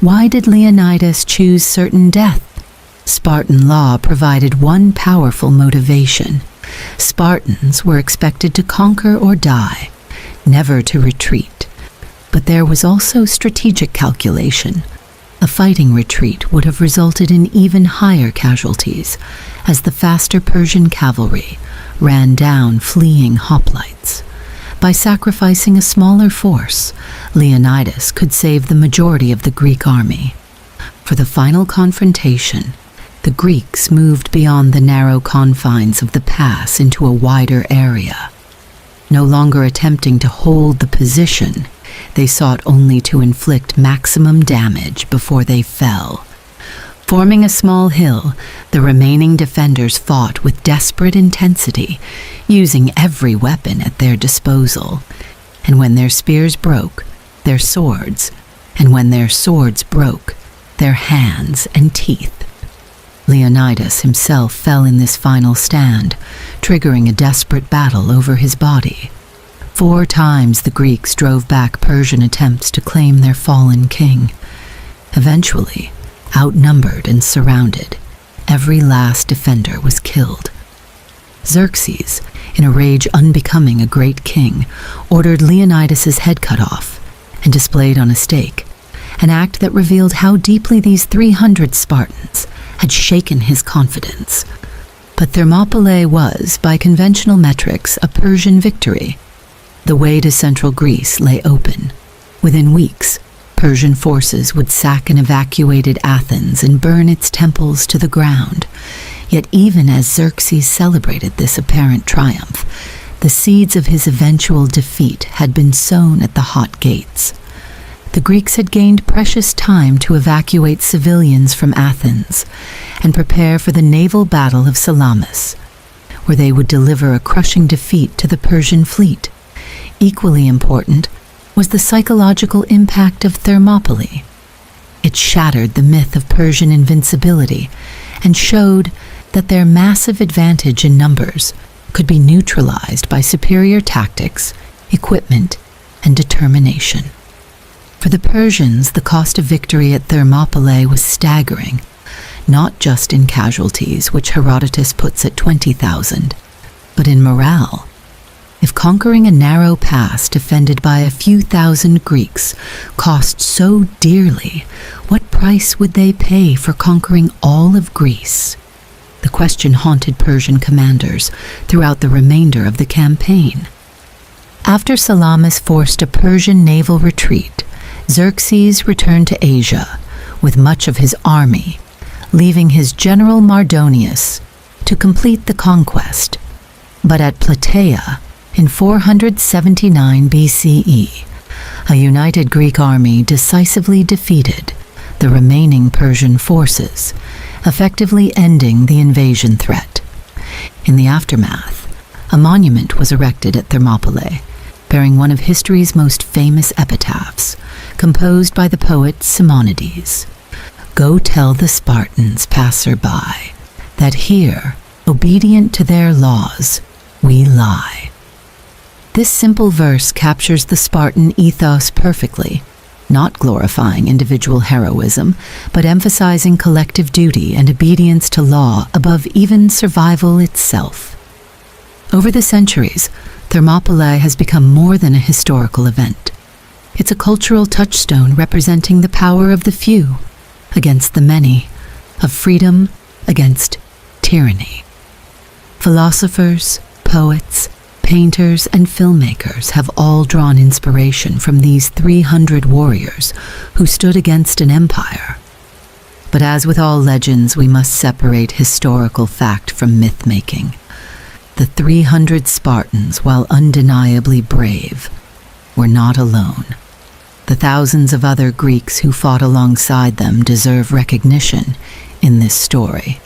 Why did Leonidas choose certain death? Spartan law provided one powerful motivation. Spartans were expected to conquer or die, never to retreat. But there was also strategic calculation. A fighting retreat would have resulted in even higher casualties, as the faster Persian cavalry ran down fleeing hoplites. By sacrificing a smaller force, Leonidas could save the majority of the Greek army. For the final confrontation, the Greeks moved beyond the narrow confines of the pass into a wider area. No longer attempting to hold the position, they sought only to inflict maximum damage before they fell. Forming a small hill, the remaining defenders fought with desperate intensity, using every weapon at their disposal. And when their spears broke, their swords, and when their swords broke, their hands and teeth. Leonidas himself fell in this final stand, triggering a desperate battle over his body. 4 times the Greeks drove back Persian attempts to claim their fallen king. Eventually, outnumbered and surrounded, every last defender was killed. Xerxes, in a rage unbecoming a great king, ordered Leonidas's head cut off and displayed on a stake, an act that revealed how deeply these 300 Spartans had shaken his confidence. But Thermopylae was, by conventional metrics, a Persian victory. The way to central Greece lay open. Within weeks, Persian forces would sack and evacuated Athens and burn its temples to the ground. Yet even as Xerxes celebrated this apparent triumph, The seeds of his eventual defeat had been sown at the hot gates. The Greeks had gained precious time to evacuate civilians from Athens and prepare for the naval battle of Salamis, where they would deliver a crushing defeat to the Persian fleet. Equally important was the psychological impact of Thermopylae. It shattered the myth of Persian invincibility and showed that their massive advantage in numbers could be neutralized by superior tactics, equipment, and determination. For the Persians, the cost of victory at Thermopylae was staggering, not just in casualties, which Herodotus puts at 20,000, but in morale. If conquering a narrow pass defended by a few thousand Greeks cost so dearly, what price would they pay for conquering all of Greece? The question haunted Persian commanders throughout the remainder of the campaign. After Salamis forced a Persian naval retreat, Xerxes returned to Asia with much of his army, leaving his general Mardonius to complete the conquest. But at Plataea, in 479 BCE, a united Greek army decisively defeated the remaining Persian forces, effectively ending the invasion threat. In the aftermath, a monument was erected at Thermopylae, bearing one of history's most famous epitaphs, composed by the poet Simonides. "Go tell the Spartans passer-by that here, obedient to their laws, we lie." This simple verse captures the Spartan ethos perfectly, not glorifying individual heroism, but emphasizing collective duty and obedience to law above even survival itself. Over the centuries, Thermopylae has become more than a historical event. It's a cultural touchstone representing the power of the few against the many, of freedom against tyranny. Philosophers, poets, painters, and filmmakers have all drawn inspiration from these 300 warriors who stood against an empire. But as with all legends, we must separate historical fact from myth-making. The 300 Spartans, while undeniably brave, were not alone. The thousands of other Greeks who fought alongside them deserve recognition in this story.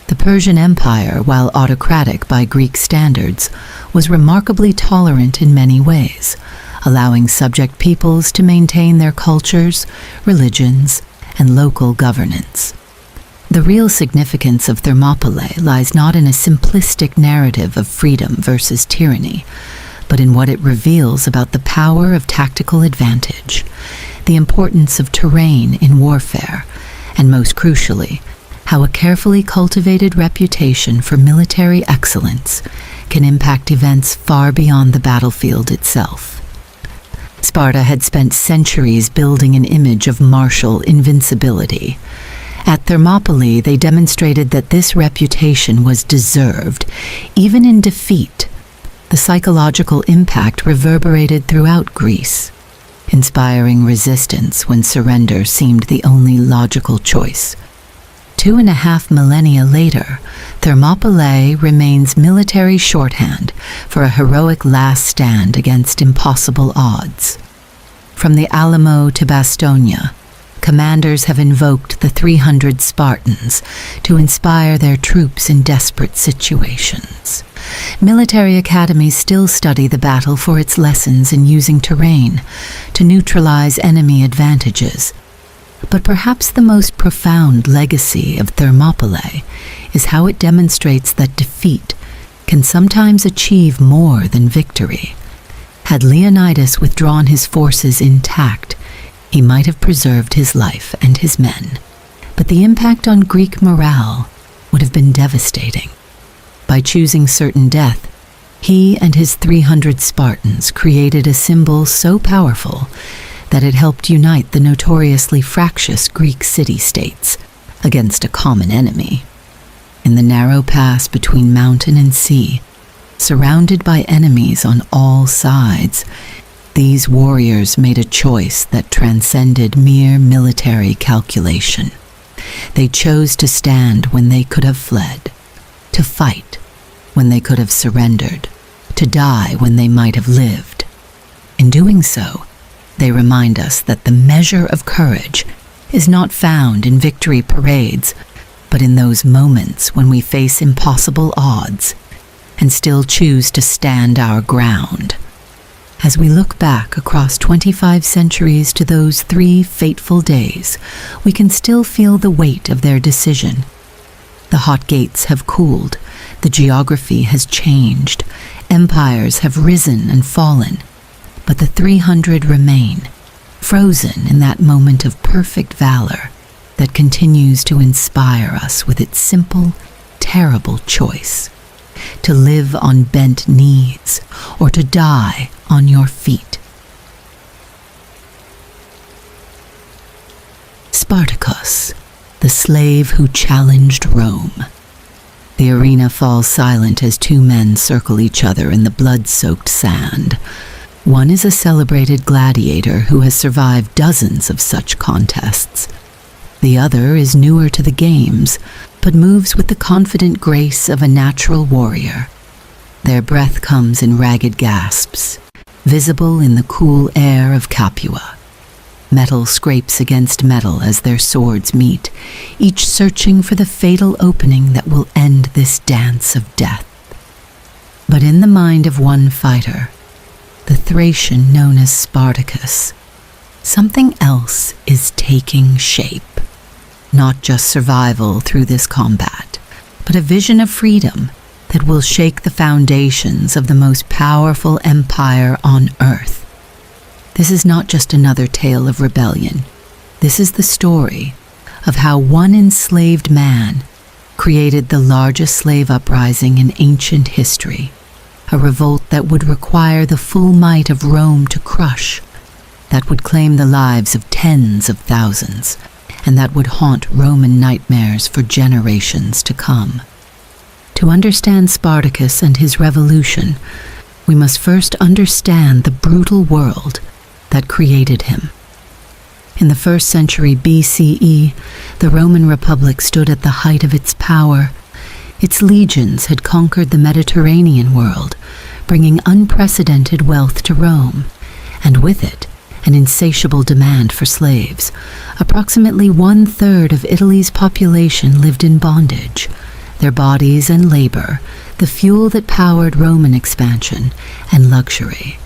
The Persian Empire, while autocratic by Greek standards, was remarkably tolerant in many ways, allowing subject peoples to maintain their cultures, religions, and local governance. The real significance of Thermopylae lies not in a simplistic narrative of freedom versus tyranny, but in what it reveals about the power of tactical advantage, the importance of terrain in warfare, and most crucially, how a carefully cultivated reputation for military excellence can impact events far beyond the battlefield itself. Sparta had spent centuries building an image of martial invincibility. At Thermopylae, they demonstrated that this reputation was deserved, even in defeat. The psychological impact reverberated throughout Greece, inspiring resistance when surrender seemed the only logical choice. 2.5 millennia later, Thermopylae remains military shorthand for a heroic last stand against impossible odds. From the Alamo to Bastonia, commanders have invoked the 300 Spartans to inspire their troops in desperate situations. Military academies still study the battle for its lessons in using terrain to neutralize enemy advantages. But perhaps the most profound legacy of Thermopylae is how it demonstrates that defeat can sometimes achieve more than victory. Had Leonidas withdrawn his forces intact, he might have preserved his life and his men, but the impact on Greek morale would have been devastating. By choosing certain death, he and his 300 Spartans created a symbol so powerful that it helped unite the notoriously fractious Greek city-states against a common enemy. In the narrow pass between mountain and sea, surrounded by enemies on all sides, these warriors made a choice that transcended mere military calculation. They chose to stand when they could have fled, to fight when they could have surrendered, to die when they might have lived. In doing so, they remind us that the measure of courage is not found in victory parades, but in those moments when we face impossible odds and still choose to stand our ground. As we look back across 25 centuries to those 3 fateful days, we can still feel the weight of their decision. The hot gates have cooled, the geography has changed, empires have risen and fallen, but the 300 remain, frozen in that moment of perfect valor that continues to inspire us with its simple, terrible choice: to live on bent knees or to die on your feet. Spartacus, the slave who challenged Rome. The arena falls silent as 2 men circle each other in the blood-soaked sand. One is a celebrated gladiator who has survived dozens of such contests. The other is newer to the games, but moves with the confident grace of a natural warrior. Their breath comes in ragged gasps, visible in the cool air of Capua. Metal scrapes against metal as their swords meet, each searching for the fatal opening that will end this dance of death. But in the mind of one fighter, the Thracian known as Spartacus, something else is taking shape. Not just survival through this combat, but a vision of freedom that will shake the foundations of the most powerful empire on earth. This is not just another tale of rebellion. This is the story of how one enslaved man created the largest slave uprising in ancient history, a revolt that would require the full might of Rome to crush, that would claim the lives of tens of thousands, and that would haunt Roman nightmares for generations to come. To understand Spartacus and his revolution, we must first understand the brutal world that created him. In the 1st century BCE, the Roman Republic stood at the height of its power. Its legions had conquered the Mediterranean world, bringing unprecedented wealth to Rome, and with it, an insatiable demand for slaves. Approximately 1/3 of Italy's population lived in bondage, their bodies and labor, the fuel that powered Roman expansion and luxury.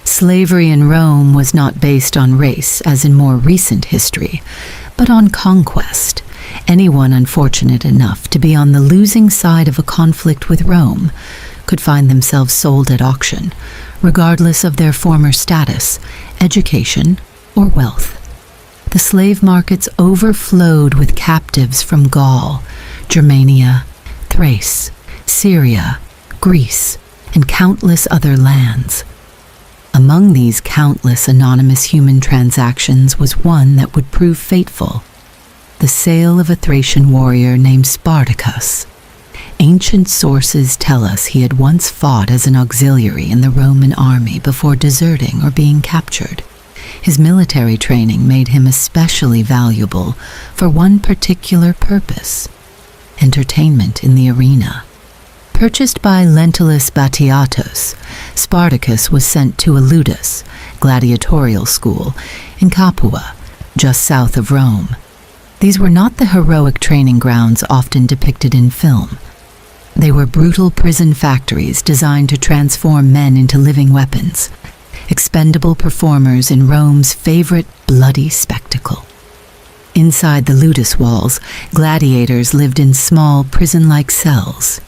Slavery in Rome was not based on race, as in more recent history, but on conquest. Anyone unfortunate enough to be on the losing side of a conflict with Rome could find themselves sold at auction, regardless of their former status, education, or wealth. The slave markets overflowed with captives from Gaul, Germania, Thrace, Syria, Greece, and countless other lands. Among these countless anonymous human transactions was one that would prove fateful: the sale of a Thracian warrior named Spartacus. Ancient sources tell us he had once fought as an auxiliary in the Roman army before deserting or being captured. His military training made him especially valuable for one particular purpose: entertainment in the arena. Purchased by Lentulus Batiatus, Spartacus was sent to a ludus, gladiatorial school, in Capua, just south of Rome. These were not the heroic training grounds often depicted in film. They were brutal prison factories designed to transform men into living weapons, expendable performers in Rome's favorite bloody spectacle. Inside the ludus walls, gladiators lived in small prison-like cells.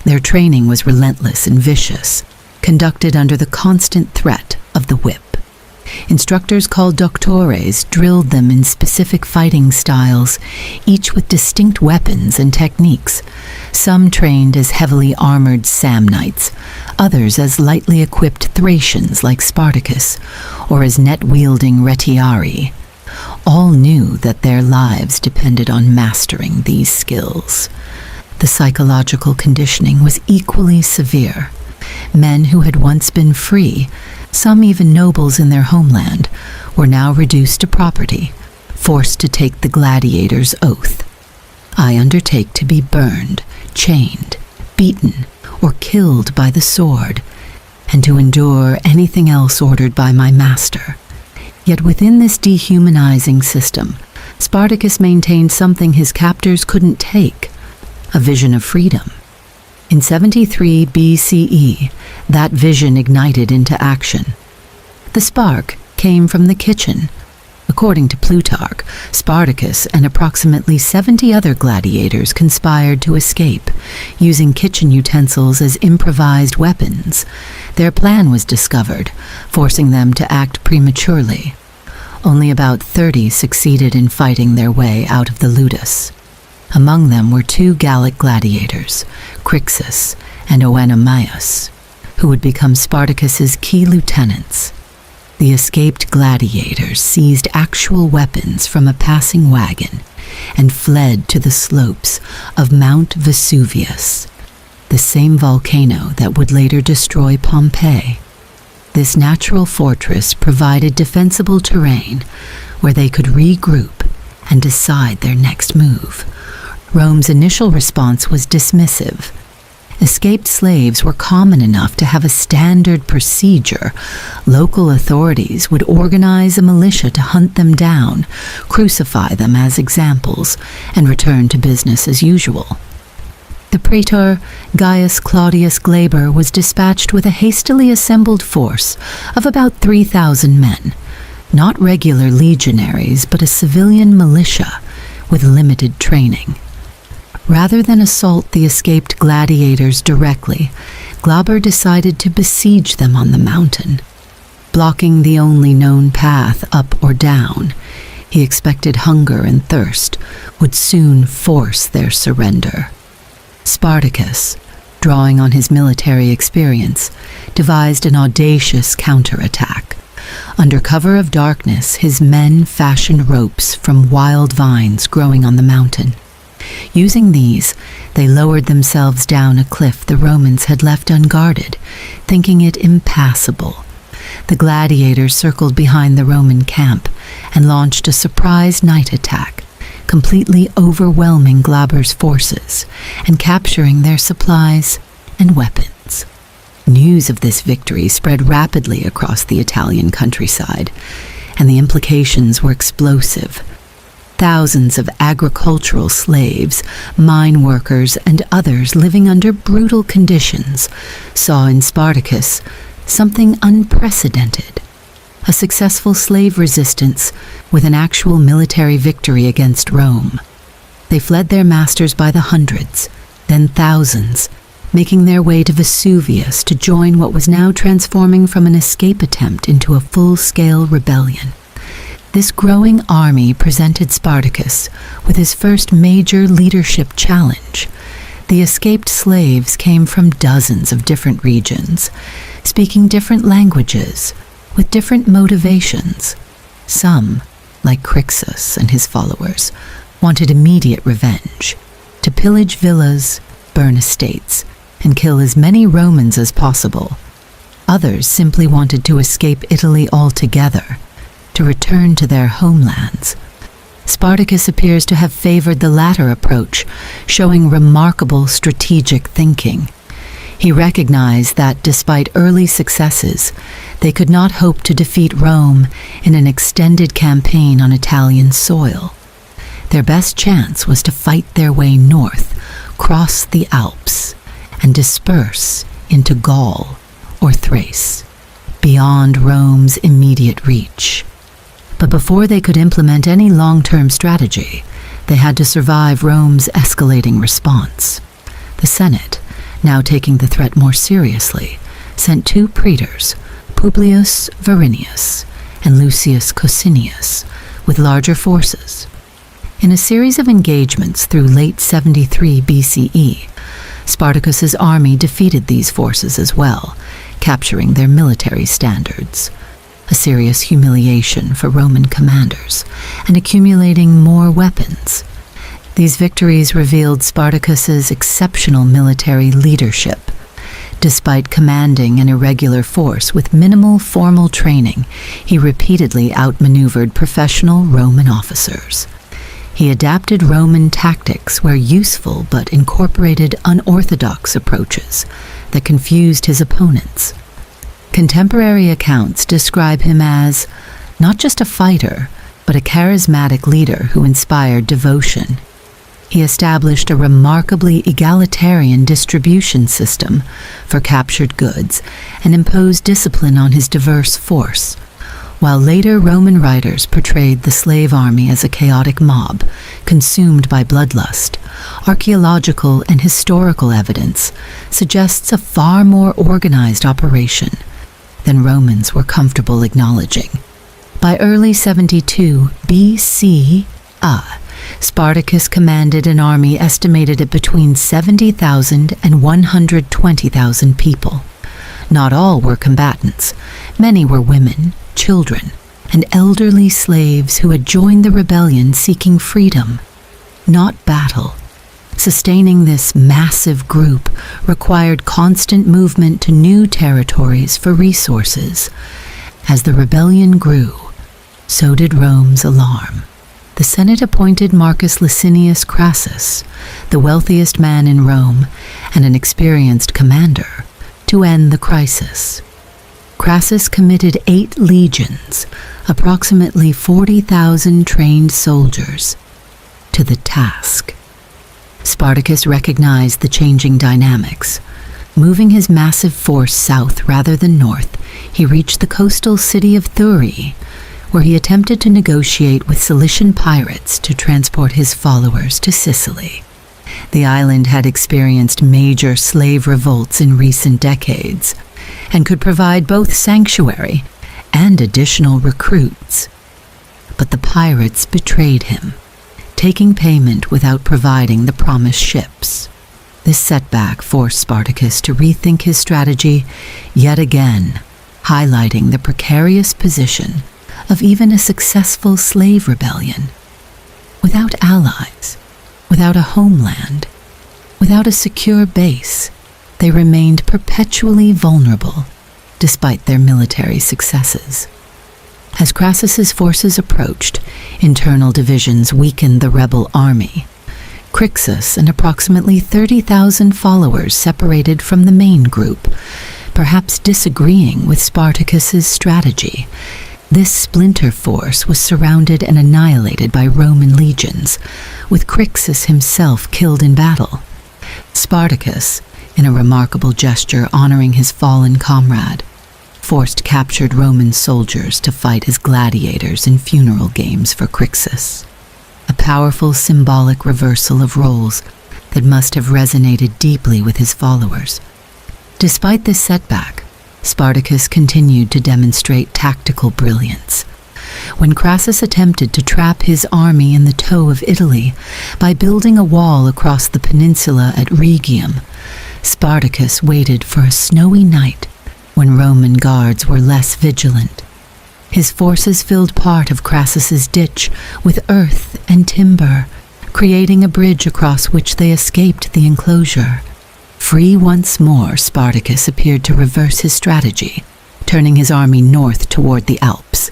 Their training was relentless and vicious, conducted under the constant threat of the whip. Instructors called doctores drilled them in specific fighting styles, each with distinct weapons and techniques. Some trained as heavily armored Samnites, others as lightly equipped Thracians like Spartacus, or as net-wielding retiari. All knew that their lives depended on mastering these skills. The psychological conditioning was equally severe. Men who had once been free, some even nobles in their homeland, were now reduced to property, forced to take the gladiator's oath. I undertake to be burned, chained, beaten, or killed by the sword, and to endure anything else ordered by my master. Yet within this dehumanizing system, Spartacus maintained something his captors couldn't take, a vision of freedom. In 73 BCE, that vision ignited into action. The spark came from the kitchen. According to Plutarch, Spartacus and approximately 70 other gladiators conspired to escape, using kitchen utensils as improvised weapons. Their plan was discovered, forcing them to act prematurely. Only about 30 succeeded in fighting their way out of the ludus. Among them were 2 Gallic gladiators, Crixus and Oenomaus, who would become Spartacus's key lieutenants. The escaped gladiators seized actual weapons from a passing wagon and fled to the slopes of Mount Vesuvius, the same volcano that would later destroy Pompeii. This natural fortress provided defensible terrain where they could regroup and decide their next move. Rome's initial response was dismissive. Escaped slaves were common enough to have a standard procedure. Local authorities would organize a militia to hunt them down, crucify them as examples, and return to business as usual. The praetor Gaius Claudius Glaber was dispatched with a hastily assembled force of about 3,000 men, not regular legionaries, but a civilian militia with limited training. Rather than assault the escaped gladiators directly, Glaber decided to besiege them on the mountain. Blocking the only known path up or down, he expected hunger and thirst would soon force their surrender. Spartacus, drawing on his military experience, devised an audacious counterattack. Under cover of darkness, his men fashioned ropes from wild vines growing on the mountain. Using these, they lowered themselves down a cliff the Romans had left unguarded, thinking it impassable. The gladiators circled behind the Roman camp and launched a surprise night attack, completely overwhelming Glaber's forces and capturing their supplies and weapons. News of this victory spread rapidly across the Italian countryside, and the implications were explosive. Thousands of agricultural slaves, mine workers, and others living under brutal conditions saw in Spartacus something unprecedented, a successful slave resistance with an actual military victory against Rome. They fled their masters by the hundreds, then thousands, making their way to Vesuvius to join what was now transforming from an escape attempt into a full-scale rebellion. This growing army presented Spartacus with his first major leadership challenge. The escaped slaves came from dozens of different regions, speaking different languages, with different motivations. Some, like Crixus and his followers, wanted immediate revenge, to pillage villas, burn estates, and kill as many Romans as possible. Others simply wanted to escape Italy altogether, to return to their homelands. Spartacus appears to have favored the latter approach, showing remarkable strategic thinking. He recognized that despite early successes, they could not hope to defeat Rome in an extended campaign on Italian soil. Their best chance was to fight their way north, cross the Alps, and disperse into Gaul or Thrace, beyond Rome's immediate reach. But before they could implement any long-term strategy, they had to survive Rome's escalating response. The Senate, now taking the threat more seriously, sent 2 praetors, Publius Varinius and Lucius Cosinius, with larger forces. In a series of engagements through late 73 BCE, Spartacus's army defeated these forces as well, capturing their military standards, a serious humiliation for Roman commanders, and accumulating more weapons. These victories revealed Spartacus's exceptional military leadership. Despite commanding an irregular force with minimal formal training, he repeatedly outmaneuvered professional Roman officers. He adapted Roman tactics where useful but incorporated unorthodox approaches that confused his opponents. Contemporary accounts describe him as not just a fighter, but a charismatic leader who inspired devotion. He established a remarkably egalitarian distribution system for captured goods and imposed discipline on his diverse force, while later Roman writers portrayed the slave army as a chaotic mob, consumed by bloodlust. Archaeological and historical evidence suggests a far more organized operation than Romans were comfortable acknowledging. By early 72 BC, Spartacus commanded an army estimated at between 70,000 and 120,000 people. Not all were combatants. Many were women, children, and elderly slaves who had joined the rebellion seeking freedom, not battle. Sustaining this massive group required constant movement to new territories for resources. As the rebellion grew, so did Rome's alarm. The Senate appointed Marcus Licinius Crassus, the wealthiest man in Rome and an experienced commander, to end the crisis. Crassus committed 8 legions, approximately 40,000 trained soldiers, to the task. Spartacus recognized the changing dynamics. Moving his massive force south rather than north, he reached the coastal city of Thurii, where he attempted to negotiate with Cilician pirates to transport his followers to Sicily. The island had experienced major slave revolts in recent decades and could provide both sanctuary and additional recruits. But the pirates betrayed him, taking payment without providing the promised ships. This setback forced Spartacus to rethink his strategy yet again, highlighting the precarious position of even a successful slave rebellion. Without allies, without a homeland, without a secure base, they remained perpetually vulnerable, despite their military successes. As Crassus's forces approached, internal divisions weakened the rebel army. Crixus and approximately 30,000 followers separated from the main group, perhaps disagreeing with Spartacus's strategy. This splinter force was surrounded and annihilated by Roman legions, with Crixus himself killed in battle. Spartacus, in a remarkable gesture honoring his fallen comrade, forced captured Roman soldiers to fight as gladiators in funeral games for Crixus, a powerful symbolic reversal of roles that must have resonated deeply with his followers. Despite this setback, Spartacus continued to demonstrate tactical brilliance. When Crassus attempted to trap his army in the toe of Italy by building a wall across the peninsula at Rhegium, Spartacus waited for a snowy night when Roman guards were less vigilant. His forces filled part of Crassus's ditch with earth and timber, creating a bridge across which they escaped the enclosure. Free once more, Spartacus appeared to reverse his strategy, turning his army north toward the Alps,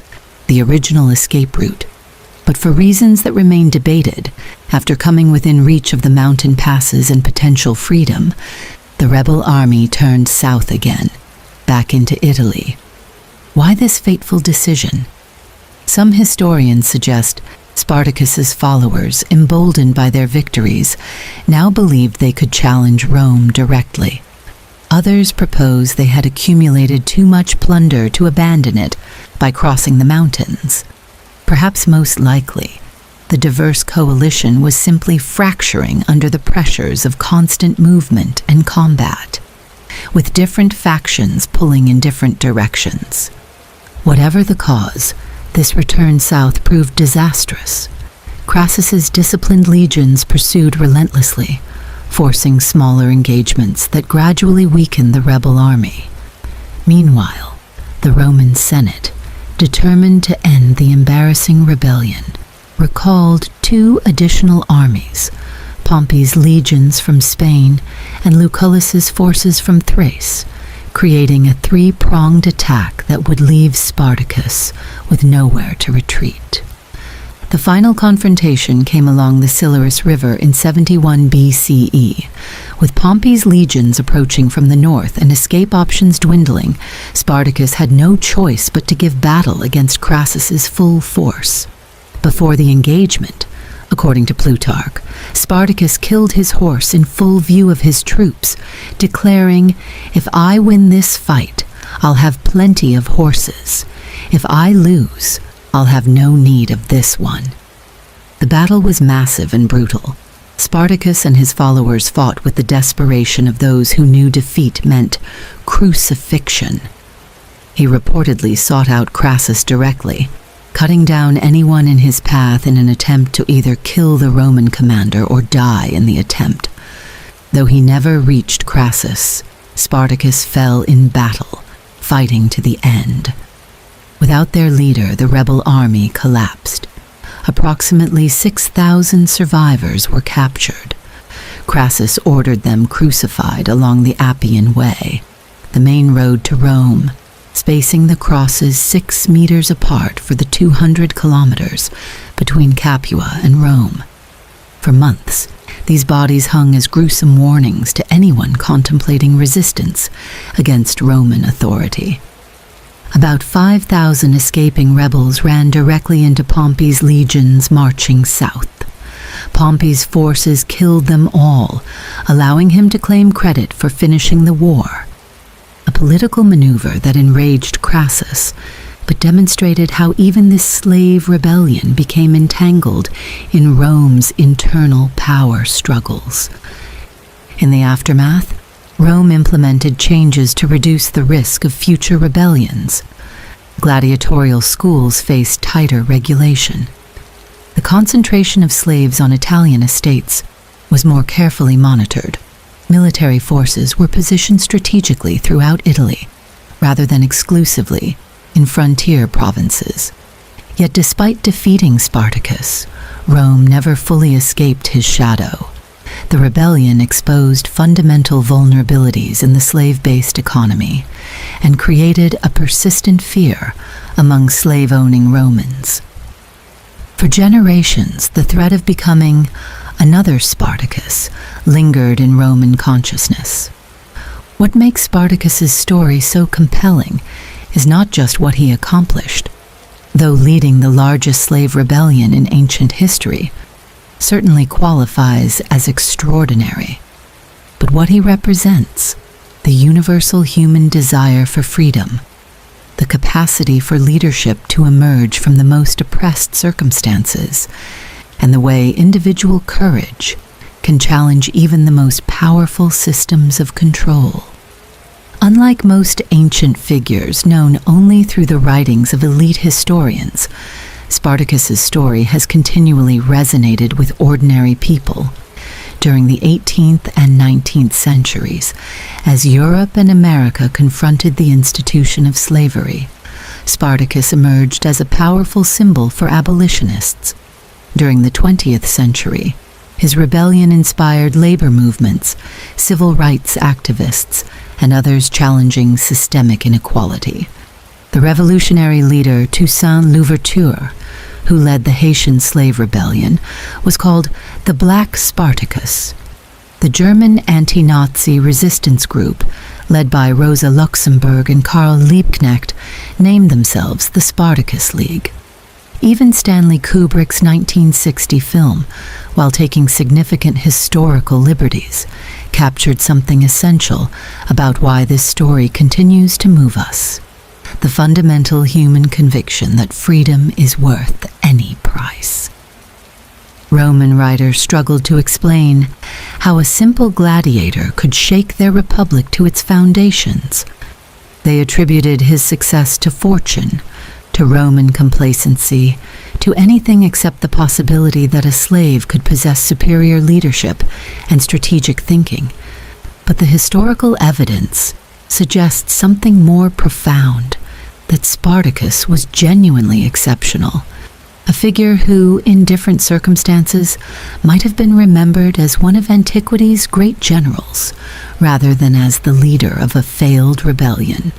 the original escape route. But for reasons that remain debated, after coming within reach of the mountain passes and potential freedom, the rebel army turned south again, back into Italy. Why this fateful decision? Some historians suggest Spartacus's followers, emboldened by their victories, now believed they could challenge Rome directly. Others propose they had accumulated too much plunder to abandon it by crossing the mountains. Perhaps most likely, the diverse coalition was simply fracturing under the pressures of constant movement and combat, with different factions pulling in different directions. Whatever the cause, this return south proved disastrous. Crassus's disciplined legions pursued relentlessly, forcing smaller engagements that gradually weakened the rebel army. Meanwhile, the Roman Senate, determined to end the embarrassing rebellion, recalled 2 additional armies, Pompey's legions from Spain and Lucullus's forces from Thrace, creating a 3-pronged attack that would leave Spartacus with nowhere to retreat. The final confrontation came along the Silarus River in 71 BCE. With Pompey's legions approaching from the north and escape options dwindling, Spartacus had no choice but to give battle against Crassus's full force. Before the engagement, according to Plutarch, Spartacus killed his horse in full view of his troops, declaring, "If I win this fight, I'll have plenty of horses. If I lose, I'll have no need of this one." The battle was massive and brutal. Spartacus and his followers fought with the desperation of those who knew defeat meant crucifixion. He reportedly sought out Crassus directly, cutting down anyone in his path in an attempt to either kill the Roman commander or die in the attempt. Though he never reached Crassus, Spartacus fell in battle, fighting to the end. Without their leader, the rebel army collapsed. Approximately 6,000 survivors were captured. Crassus ordered them crucified along the Appian Way, the main road to Rome, spacing the crosses 6 meters apart for the 200 kilometers between Capua and Rome. For months, these bodies hung as gruesome warnings to anyone contemplating resistance against Roman authority. About 5,000 escaping rebels ran directly into Pompey's legions marching south. Pompey's forces killed them all, allowing him to claim credit for finishing the war. A political maneuver that enraged Crassus, but demonstrated how even this slave rebellion became entangled in Rome's internal power struggles. In the aftermath, Rome implemented changes to reduce the risk of future rebellions. Gladiatorial schools faced tighter regulation. The concentration of slaves on Italian estates was more carefully monitored. Military forces were positioned strategically throughout Italy, rather than exclusively in frontier provinces. Yet despite defeating Spartacus, Rome never fully escaped his shadow. The rebellion exposed fundamental vulnerabilities in the slave-based economy and created a persistent fear among slave-owning Romans. For generations, the threat of becoming another Spartacus lingered in Roman consciousness. What makes Spartacus's story so compelling is not just what he accomplished, though leading the largest slave rebellion in ancient history certainly qualifies as extraordinary, but what he represents: the universal human desire for freedom, the capacity for leadership to emerge from the most oppressed circumstances, and the way individual courage can challenge even the most powerful systems of control. Unlike most ancient figures known only through the writings of elite historians, Spartacus's story has continually resonated with ordinary people. During the 18th and 19th centuries, as Europe and America confronted the institution of slavery, Spartacus emerged as a powerful symbol for abolitionists. During the 20th century, his rebellion inspired labor movements, civil rights activists, and others challenging systemic inequality. The revolutionary leader Toussaint Louverture, who led the Haitian slave rebellion, was called the Black Spartacus. The German anti-Nazi resistance group, led by Rosa Luxemburg and Karl Liebknecht, named themselves the Spartacus League. Even Stanley Kubrick's 1960 film, while taking significant historical liberties, captured something essential about why this story continues to move us: the fundamental human conviction that freedom is worth any price. Roman writers struggled to explain how a simple gladiator could shake their republic to its foundations. They attributed his success to fortune, to Roman complacency, to anything except the possibility that a slave could possess superior leadership and strategic thinking. But the historical evidence suggests something more profound: that Spartacus was genuinely exceptional, a figure who, in different circumstances, might have been remembered as one of antiquity's great generals, rather than as the leader of a failed rebellion.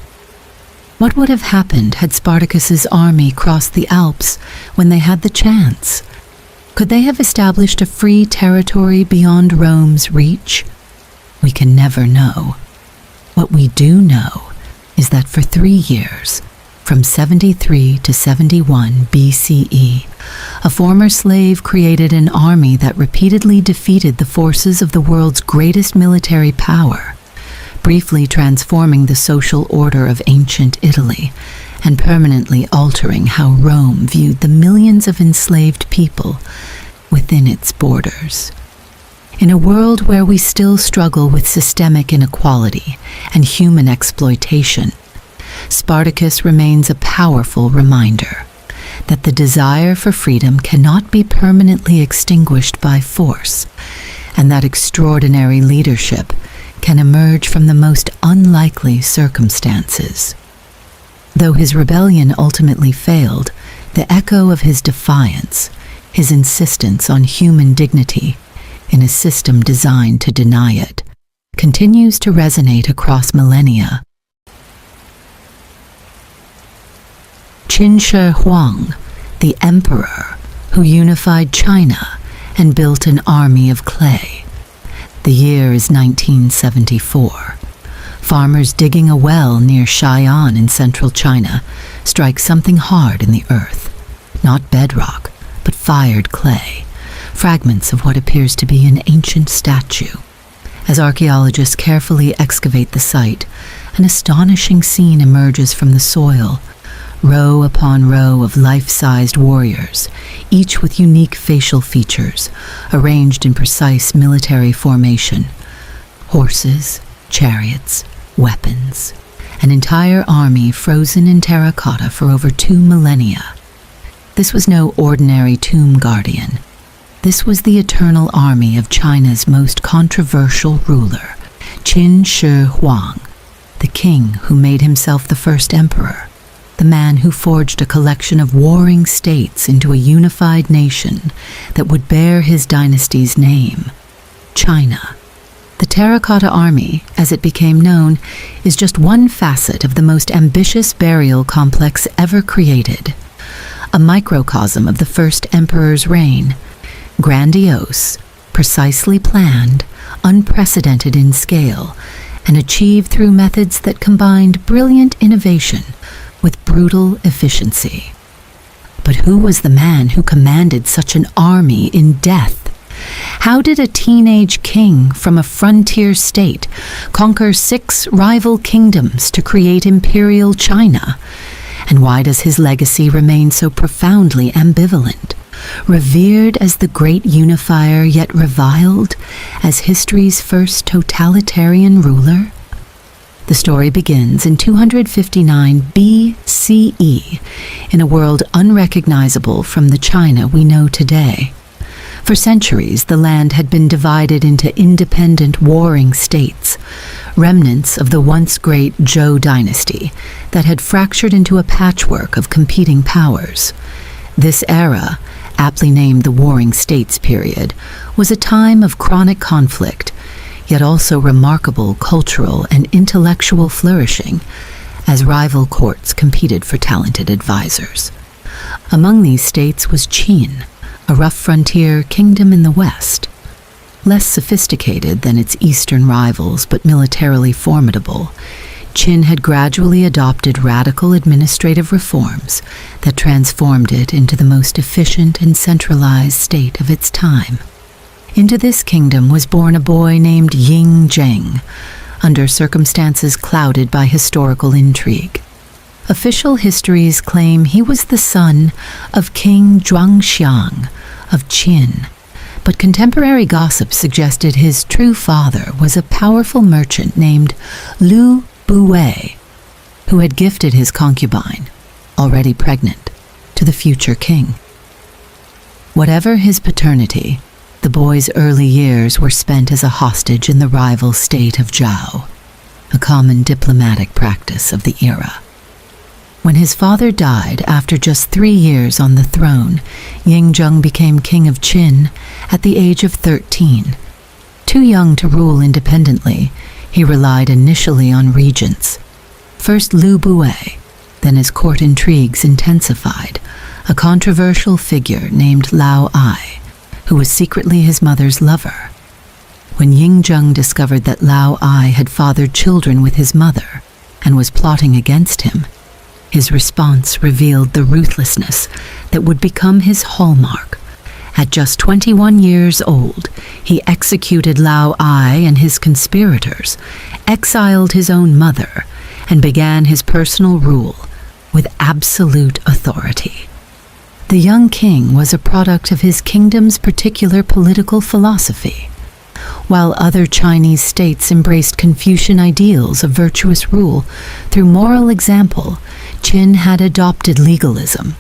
What would have happened had Spartacus's army crossed the Alps when they had the chance? Could they have established a free territory beyond Rome's reach? We can never know. What we do know is that for 3 years, from 73 to 71 BCE, a former slave created an army that repeatedly defeated the forces of the world's greatest military power, briefly transforming the social order of ancient Italy and permanently altering how Rome viewed the millions of enslaved people within its borders. In a world where we still struggle with systemic inequality and human exploitation, Spartacus remains a powerful reminder that the desire for freedom cannot be permanently extinguished by force, and that extraordinary leadership can emerge from the most unlikely circumstances. Though his rebellion ultimately failed, the echo of his defiance, his insistence on human dignity in a system designed to deny it, continues to resonate across millennia. Qin Shi Huang, the emperor who unified China and built an army of clay. The year is 1974. Farmers digging a well near Xi'an in central China strike something hard in the earth, not bedrock, but fired clay, fragments of what appears to be an ancient statue. As archaeologists carefully excavate the site, an astonishing scene emerges from the soil. Row upon row of life-sized warriors, each with unique facial features, arranged in precise military formation. Horses, chariots, weapons, an entire army frozen in terracotta for over 2 millennia. This was no ordinary tomb guardian. This was the eternal army of China's most controversial ruler, Qin Shi Huang, the king who made himself the first emperor, the man who forged a collection of warring states into a unified nation that would bear his dynasty's name, China. The Terracotta Army, as it became known, is just one facet of the most ambitious burial complex ever created, a microcosm of the first emperor's reign, grandiose, precisely planned, unprecedented in scale, and achieved through methods that combined brilliant innovation with brutal efficiency. But who was the man who commanded such an army in death? How did a teenage king from a frontier state conquer 6 rival kingdoms to create imperial China? And why does his legacy remain so profoundly ambivalent? Revered as the great unifier, yet reviled as history's first totalitarian ruler? The story begins in 259 BCE, in a world unrecognizable from the China we know today. For centuries, the land had been divided into independent warring states, remnants of the once great Zhou dynasty that had fractured into a patchwork of competing powers. This era, aptly named the Warring States period, was a time of chronic conflict, yet also remarkable cultural and intellectual flourishing, as rival courts competed for talented advisors. Among these states was Qin, a rough frontier kingdom in the west. Less sophisticated than its eastern rivals, but militarily formidable, Qin had gradually adopted radical administrative reforms that transformed it into the most efficient and centralized state of its time. Into this kingdom was born a boy named Ying Zheng, under circumstances clouded by historical intrigue. Official histories claim he was the son of King Zhuangxiang of Qin, but contemporary gossip suggested his true father was a powerful merchant named Lu Buwei, who had gifted his concubine, already pregnant, to the future king. Whatever his paternity, the boy's early years were spent as a hostage in the rival state of Zhao, a common diplomatic practice of the era. When his father died after just 3 years on the throne, Yingzheng became king of Qin at the age of 13. Too young to rule independently, he relied initially on regents. First Lu Buwei, Then as court intrigues intensified, a controversial figure named Lao Ai, who was secretly his mother's lover. When Yingzheng discovered that Lao Ai had fathered children with his mother and was plotting against him, his response revealed the ruthlessness that would become his hallmark. At just 21 years old, he executed Lao Ai and his conspirators, exiled his own mother, and began his personal rule with absolute authority. The young king was a product of his kingdom's particular political philosophy. While other Chinese states embraced Confucian ideals of virtuous rule through moral example, Qin had adopted legalism,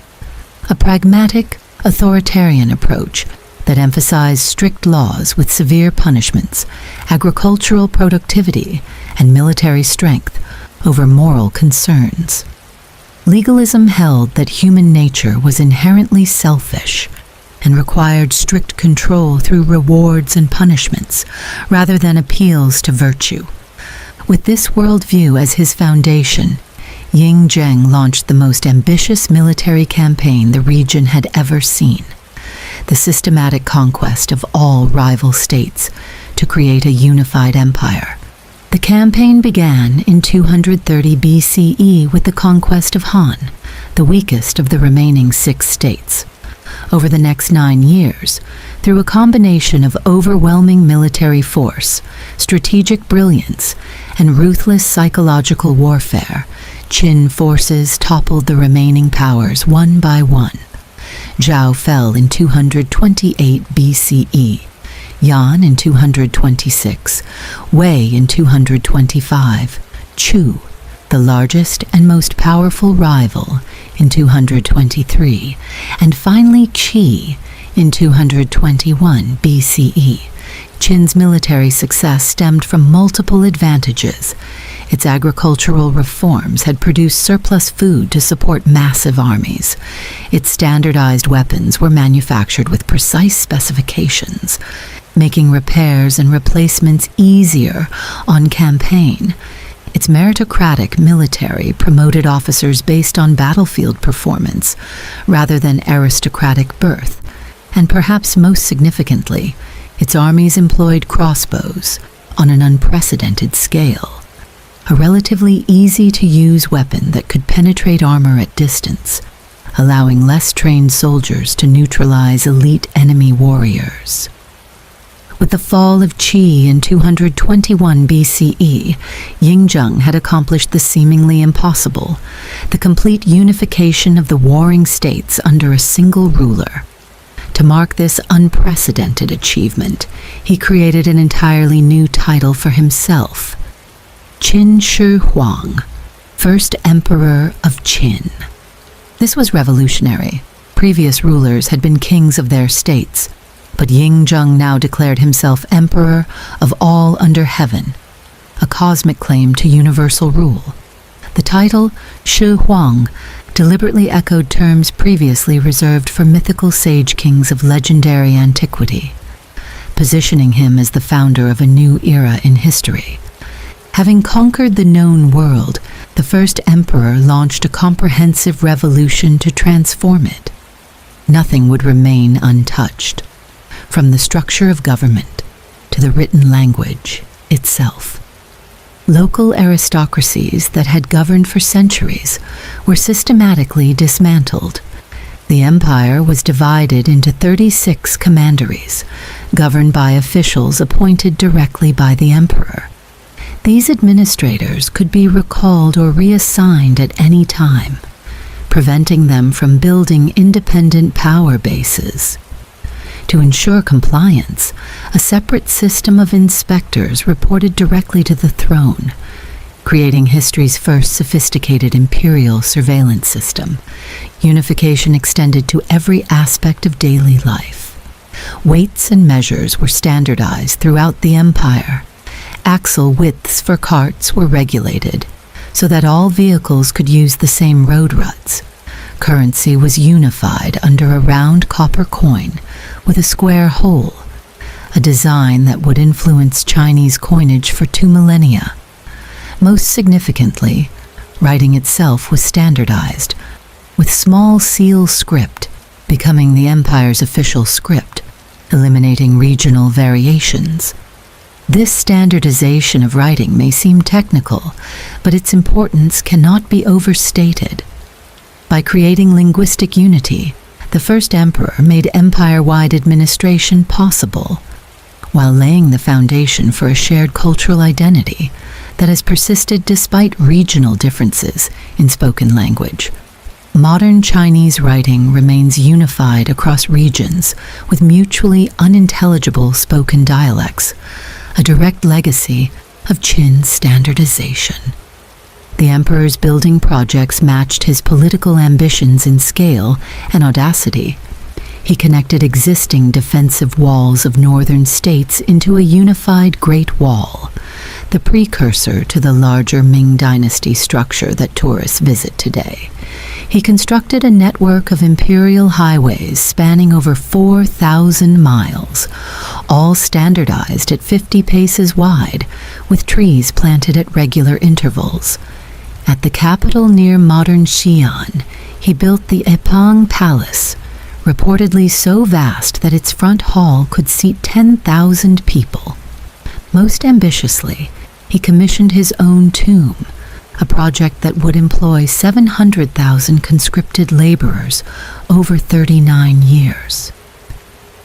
a pragmatic, authoritarian approach that emphasized strict laws with severe punishments, agricultural productivity, and military strength over moral concerns. Legalism held that human nature was inherently selfish and required strict control through rewards and punishments rather than appeals to virtue. With this worldview as his foundation, Yingzheng launched the most ambitious military campaign the region had ever seen, the systematic conquest of all rival states to create a unified empire. The campaign began in 230 BCE with the conquest of Han, the weakest of the remaining 6 states. Over the next 9 years, through a combination of overwhelming military force, strategic brilliance, and ruthless psychological warfare, Qin forces toppled the remaining powers one by one. Zhao fell in 228 BCE, Yan in 226, Wei in 225, Chu, the largest and most powerful rival, in 223, and finally Qi in 221 BCE. Qin's military success stemmed from multiple advantages. Its agricultural reforms had produced surplus food to support massive armies. Its standardized weapons were manufactured with precise specifications, making repairs and replacements easier on campaign. Its meritocratic military promoted officers based on battlefield performance rather than aristocratic birth, and perhaps most significantly, its armies employed crossbows on an unprecedented scale, a relatively easy-to-use weapon that could penetrate armor at distance, allowing less trained soldiers to neutralize elite enemy warriors. With the fall of Qi in 221 BCE, Yingzheng had accomplished the seemingly impossible, the complete unification of the warring states under a single ruler. To mark this unprecedented achievement, he created an entirely new title for himself, Qin Shi Huang, first emperor of Qin. This was revolutionary. Previous rulers had been kings of their states, but Yingzheng now declared himself emperor of all under heaven, a cosmic claim to universal rule. The title, Shi Huang, deliberately echoed terms previously reserved for mythical sage kings of legendary antiquity, positioning him as the founder of a new era in history. Having conquered the known world, the first emperor launched a comprehensive revolution to transform it. Nothing would remain untouched, from the structure of government to the written language itself. Local aristocracies that had governed for centuries were systematically dismantled. The empire was divided into 36 commanderies, governed by officials appointed directly by the emperor. These administrators could be recalled or reassigned at any time, preventing them from building independent power bases. To ensure compliance, a separate system of inspectors reported directly to the throne, creating history's first sophisticated imperial surveillance system. Unification extended to every aspect of daily life. Weights and measures were standardized throughout the empire. Axle widths for carts were regulated so that all vehicles could use the same road ruts. Currency was unified under a round copper coin with a square hole, a design that would influence Chinese coinage for 2 millennia. Most significantly, writing itself was standardized, with small seal script becoming the empire's official script, eliminating regional variations. This standardization of writing may seem technical, but its importance cannot be overstated. By creating linguistic unity, the first emperor made empire-wide administration possible, while laying the foundation for a shared cultural identity that has persisted despite regional differences in spoken language. Modern Chinese writing remains unified across regions with mutually unintelligible spoken dialects, a direct legacy of Qin standardization. The emperor's building projects matched his political ambitions in scale and audacity. He connected existing defensive walls of northern states into a unified Great Wall, the precursor to the larger Ming Dynasty structure that tourists visit today. He constructed a network of imperial highways spanning over 4,000 miles, all standardized at 50 paces wide, with trees planted at regular intervals. At the capital near modern Xi'an, he built the Epang Palace, reportedly so vast that its front hall could seat 10,000 people. Most ambitiously, he commissioned his own tomb, a project that would employ 700,000 conscripted laborers over 39 years.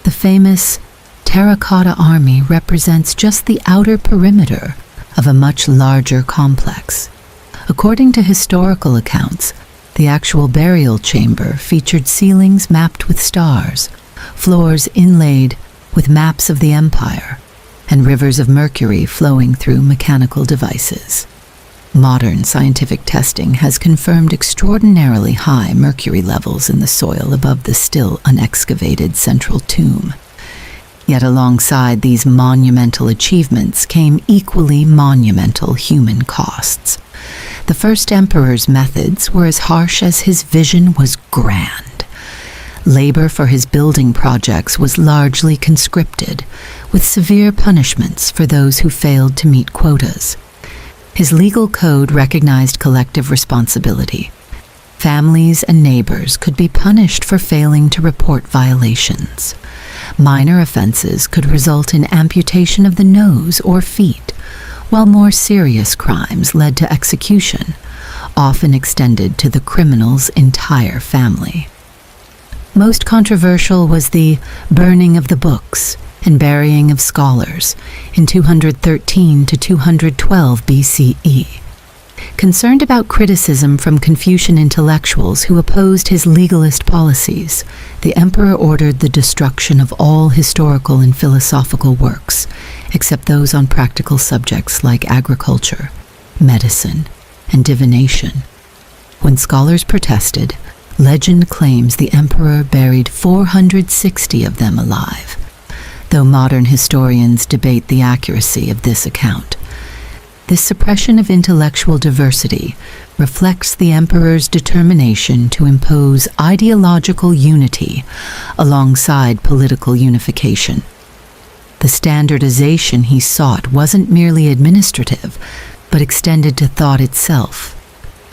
The famous terracotta army represents just the outer perimeter of a much larger complex. According to historical accounts, the actual burial chamber featured ceilings mapped with stars, floors inlaid with maps of the empire, and rivers of mercury flowing through mechanical devices. Modern scientific testing has confirmed extraordinarily high mercury levels in the soil above the still unexcavated central tomb. Yet alongside these monumental achievements came equally monumental human costs. The first emperor's methods were as harsh as his vision was grand. Labor for his building projects was largely conscripted, with severe punishments for those who failed to meet quotas. His legal code recognized collective responsibility. Families and neighbors could be punished for failing to report violations. Minor offenses could result in amputation of the nose or feet, while more serious crimes led to execution, often extended to the criminal's entire family. Most controversial was the burning of the books and burying of scholars in 213 to 212 BCE. Concerned about criticism from Confucian intellectuals who opposed his legalist policies, the emperor ordered the destruction of all historical and philosophical works, except those on practical subjects like agriculture, medicine, and divination. When scholars protested, legend claims the emperor buried 460 of them alive, though modern historians debate the accuracy of this account. This suppression of intellectual diversity reflects the emperor's determination to impose ideological unity alongside political unification. The standardization he sought wasn't merely administrative, but extended to thought itself,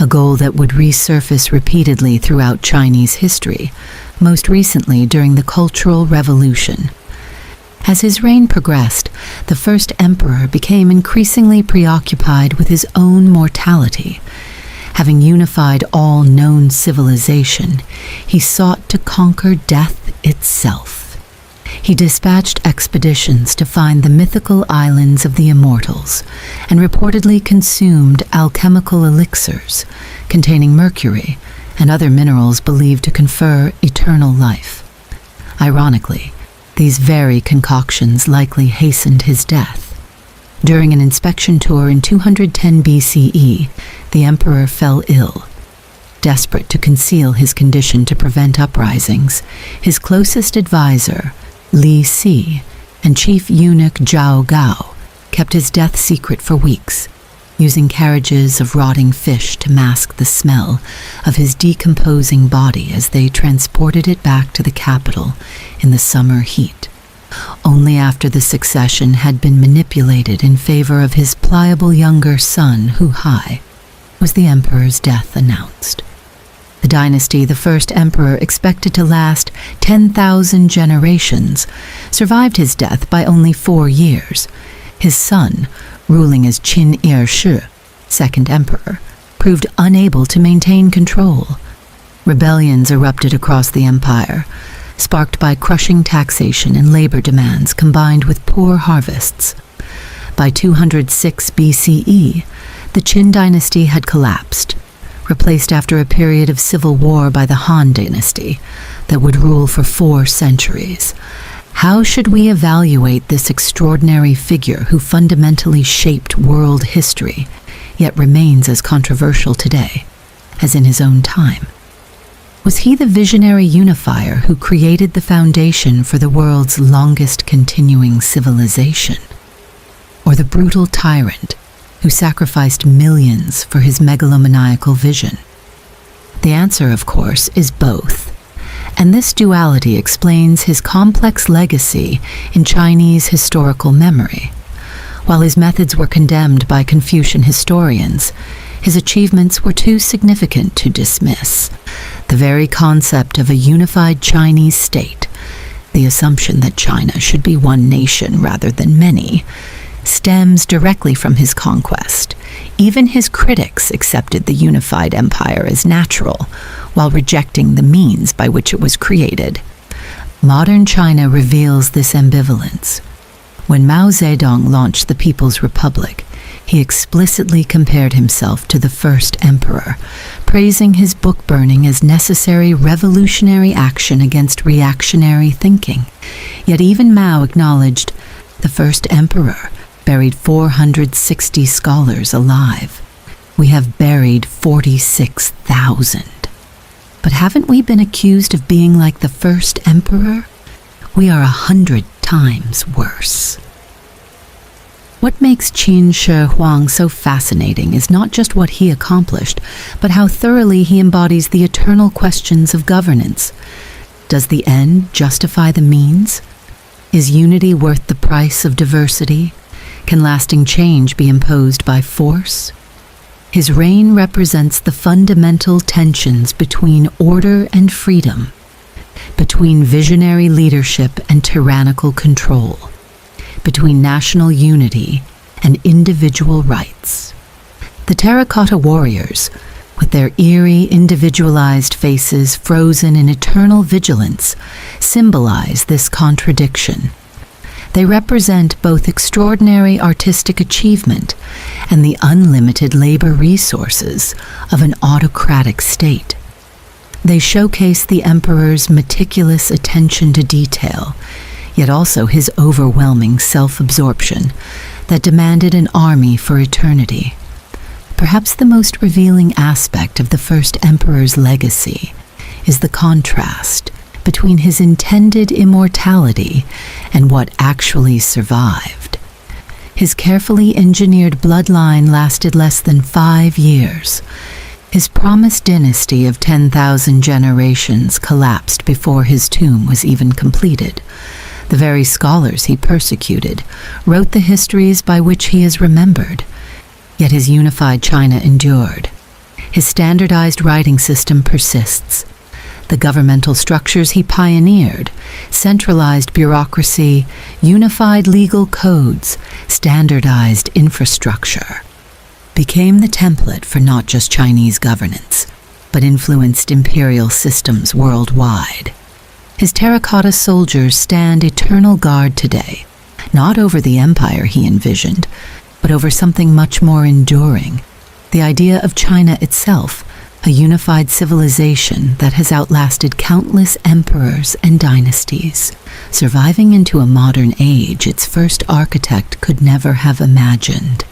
a goal that would resurface repeatedly throughout Chinese history, most recently during the Cultural Revolution. As his reign progressed, the first emperor became increasingly preoccupied with his own mortality. Having unified all known civilization, he sought to conquer death itself. He dispatched expeditions to find the mythical islands of the immortals, and reportedly consumed alchemical elixirs containing mercury and other minerals believed to confer eternal life. Ironically, these very concoctions likely hastened his death. During an inspection tour in 210 BCE, the emperor fell ill. Desperate to conceal his condition to prevent uprisings, his closest advisor, Li Si, and chief eunuch Zhao Gao kept his death secret for weeks, using carriages of rotting fish to mask the smell of his decomposing body as they transported it back to the capital in the summer heat. Only after the succession had been manipulated in favor of his pliable younger son, Hu Hai, was the emperor's death announced. The dynasty the first emperor expected to last 10,000 generations survived his death by only 4 years. His son, ruling as Qin Shi, second emperor, proved unable to maintain control. Rebellions erupted across the empire, sparked by crushing taxation and labor demands combined with poor harvests. By 206 BCE, the Qin dynasty had collapsed, replaced after a period of civil war by the Han dynasty that would rule for 4 centuries. How should we evaluate this extraordinary figure who fundamentally shaped world history, yet remains as controversial today as in his own time? Was he the visionary unifier who created the foundation for the world's longest continuing civilization? Or the brutal tyrant who sacrificed millions for his megalomaniacal vision? The answer, of course, is both. And this duality explains his complex legacy in Chinese historical memory. While his methods were condemned by Confucian historians, his achievements were too significant to dismiss. The very concept of a unified Chinese state, the assumption that China should be one nation rather than many, stems directly from his conquest. Even his critics accepted the unified empire as natural, while rejecting the means by which it was created. Modern China reveals this ambivalence. When Mao Zedong launched the People's Republic, he explicitly compared himself to the first emperor, praising his book burning as necessary revolutionary action against reactionary thinking. Yet even Mao acknowledged the first emperor buried 460 scholars alive. We have buried 46,000. But haven't we been accused of being like the first emperor? We are 100 times worse. What makes Qin Shi Huang so fascinating is not just what he accomplished, but how thoroughly he embodies the eternal questions of governance. Does the end justify the means? Is unity worth the price of diversity? Can lasting change be imposed by force? His reign represents the fundamental tensions between order and freedom, between visionary leadership and tyrannical control, between national unity and individual rights. The terracotta warriors, with their eerie, individualized faces frozen in eternal vigilance, symbolize this contradiction. They represent both extraordinary artistic achievement and the unlimited labor resources of an autocratic state. They showcase the emperor's meticulous attention to detail, yet also his overwhelming self-absorption that demanded an army for eternity. Perhaps the most revealing aspect of the first emperor's legacy is the contrast between his intended immortality and what actually survived. His carefully engineered bloodline lasted less than 5 years. His promised dynasty of 10,000 generations collapsed before his tomb was even completed. The very scholars he persecuted wrote the histories by which he is remembered. Yet his unified China endured. His standardized writing system persists. The governmental structures he pioneered, centralized bureaucracy, unified legal codes, standardized infrastructure, became the template for not just Chinese governance, but influenced imperial systems worldwide. His terracotta soldiers stand eternal guard today, not over the empire he envisioned, but over something much more enduring, the idea of China itself, a unified civilization that has outlasted countless emperors and dynasties, surviving into a modern age its first architect could never have imagined.